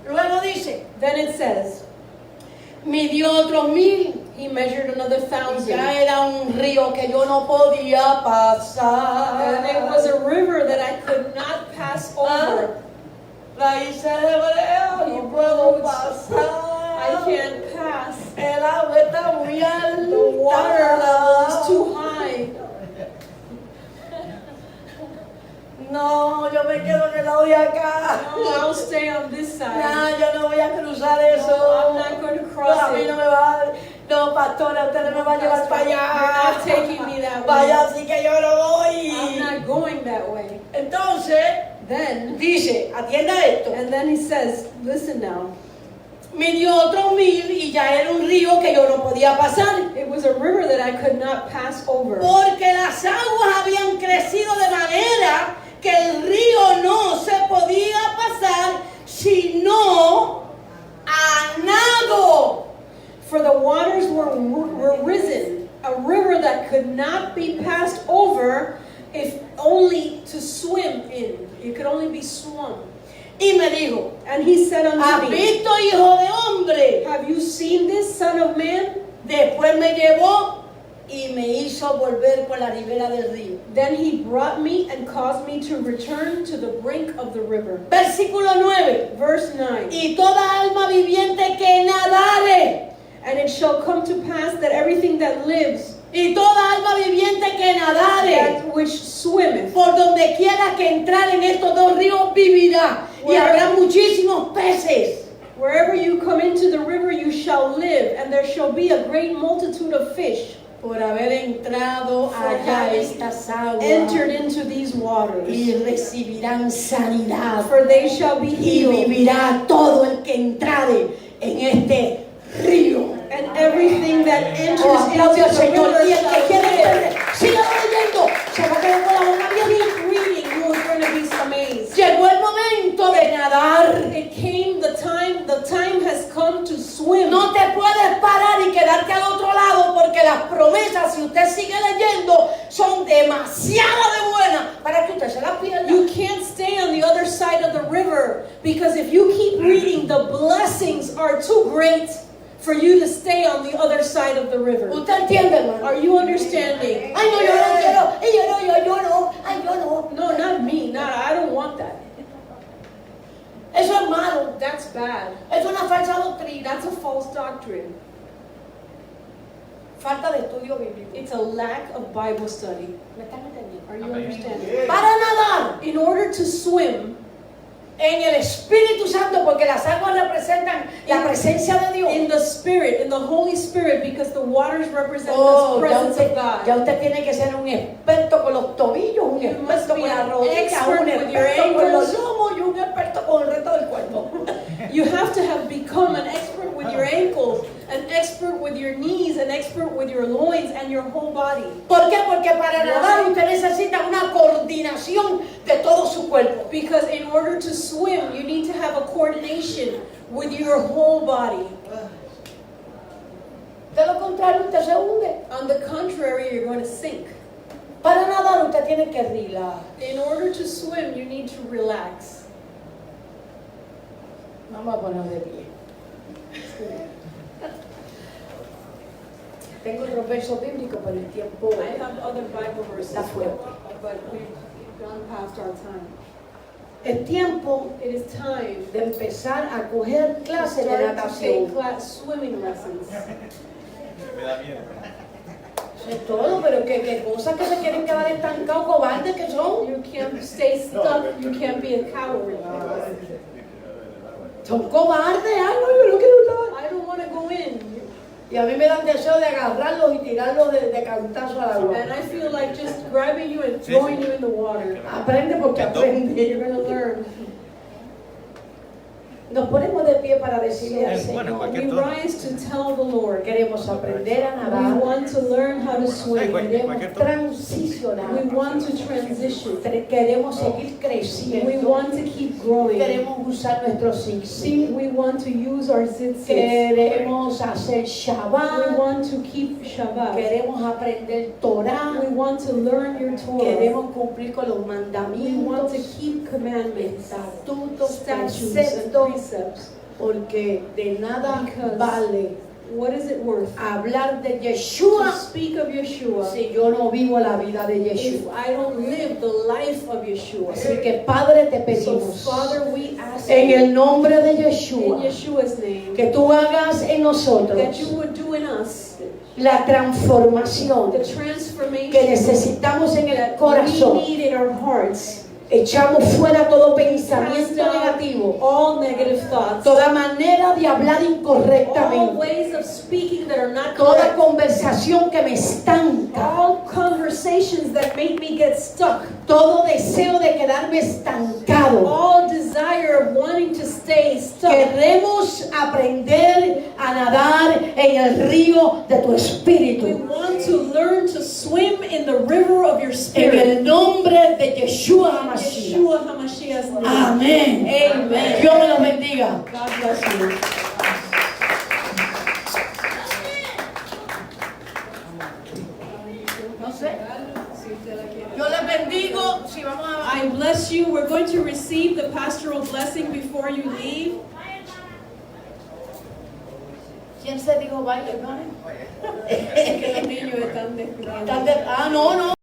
Luego dice, Then it says, midió otros 1000. he measured another Y 1,000. ya era un río que yo no podía pasar. And it was a river that I could not pass over. Raíces hebreos, no puedo pasar. I can't pass. El agua está muy alta. The water level is too high. No, yo me quedo en el lado de acá. No, I'll stay on this side. No, yo no voy a cruzar eso. No, I'm not going to cross A mí it. no me va. No, pastora, usted no me va a llevar para allá. You're not taking me that way. Vaya, así que yo no I'm voy. not going that way. Entonces, Then, dice, atienda esto. and then he says, listen now. Midió otros 1000 y ya era un río que yo no podía pasar. It was a river that I could not pass over. Porque las aguas habían crecido de manera que el río no se podía pasar sino a nado. For the waters were risen, a river that could not be passed over if only to swim in. It could only be swum. Y me dijo, And he said ¿has unto me, visto, hijo de hombre? have you seen this, son of man? Después me llevó y me hizo volver por la ribera del río. Then he brought me and caused me to return to the brink of the river. Versículo 9. Verse 9. Y toda alma viviente que nadare. And it shall come to pass that everything that lives, Y toda alma viviente que nadare. that which swimmeth, Por donde quiera que entrar en estos dos ríos vivirá. Y habrá muchísimos peces. wherever you come into the river, you shall live, and there shall be a great multitude of fish. Por haber entrado allá estas aguas. Entered into these waters. Y recibirán sanidad. For they shall be Y healed. vivirá todo el que entrare en este río. And everything that enters Oh, into aplaude al the Señor. river Y el que shall quiere live. entender, siga leyendo. Se va a quedar con la boca abierta. Keep reading, you are going to be amazed. Llegó el momento de nadar. It came the time has come to swim. No te puedes parar y quedarte al otro lado porque las promesas, si usted sigue leyendo, son demasiado de buenas para que usted se las pierda. You can't stay on the other side of the river, because if you keep reading, the blessings are too great for you to stay on the other side of the river. ¿Usted entiende, hermano? Are you understanding? Ay, no, yo no quiero. Ay, yo no. Ay, yo no. No, not me. I don't want that. Eso es malo. That's bad. Es una falsa doctrina. That's a false doctrine. falta de estudio bíblico. It's a lack of Bible study. ¿Me están entendiendo? Are you understanding? Para nadar In order to swim en el Espíritu Santo, porque las aguas representan la presencia de Dios. in the Spirit, in the Holy Spirit, because the waters represent Oh, the ya presence usted, of ya God. usted tiene que ser un experto con los tobillos, un You must experto be con las an rodillas, expert un with your experto con los ankles. lomos y un experto con el resto del cuerpo. You have to have become an expert with your ankles, an expert with your knees, an expert with your loins and your whole body. ¿Por qué? Porque para nadar usted necesita una coordinación de todo su cuerpo. Because in order to swim, you need to have a coordination with your whole body. De lo contrario, usted se hunde. On the contrary, you're going to sink. Para nadar usted tiene que relajar. In order to swim, you need to relax. Vamos a poner de pie. Tengo otros versos bíblicos, pero el tiempo I have other Bible verses, está fuerte. but we've gone past our time. Es tiempo It is time de empezar a coger to clases de start to take natación. swimming lessons. Me da miedo. Eso es todo, pero que cosas que se quieren quedar estancados, cobardes que son. You can't stay stuck. You can't be a coward. Son cobardes, ay no, yo no quiero nadar. I don't want to go in. Y a mí me dan deseo de agarrarlos y tirarlos de cantazo al agua. And I feel like just grabbing you and throwing you in the water. Aprende porque aprende. You're going to learn. Nos ponemos de pie para decirle al Bueno, Señor. cualquier We tono. rise to tell the Lord. Queremos aprender a We nadar. want to learn how to swim. Queremos Cualquier tono. transicionar. We want to transition. Queremos seguir We creciendo. want to keep growing. Queremos usar nuestro zig-zig. We want to use our zitzits. Queremos hacer We Shabbat. want to keep Shabbat. Queremos aprender Torah. We want to learn your Torah. Queremos cumplir con los We want to mandamientos, keep commandments, estatutos, statutes, and preceptos, precepts. porque de nada Because vale what is it worth hablar de to Yeshua speak of Yeshua si yo no vivo la vida de if Yeshua. I don't live the life of Yeshua? Así que Padre te So, pedimos Father, we ask en you el nombre de in Yeshua Yeshua's name que tú hagas en nosotros that you would do in us la transformación the que transformation necesitamos en el that we corazón. need in our hearts. Echamos fuera todo Cast pensamiento down negativo, all negative thoughts, toda manera de hablar all incorrectamente, ways of speaking that are not toda correct, conversación que me estanca, all conversations that make me get stuck, todo deseo de quedarme estancado. all desire of wanting to stay stuck. Queremos aprender a nadar en el río de tu We espíritu. want to learn to swim in the river of your En spirit. el nombre de Yeshua In HaMashiach. Yeshua HaMashiach's name. Amén. Amen. Dios me los bendiga. God bless you. No sé. Yo les bendigo. Si vamos a... I bless you. We're going to receive the pastoral blessing before you leave. ¿Quién se dijo baile, hermano? Que los niños están descuidando. Ah, no, no.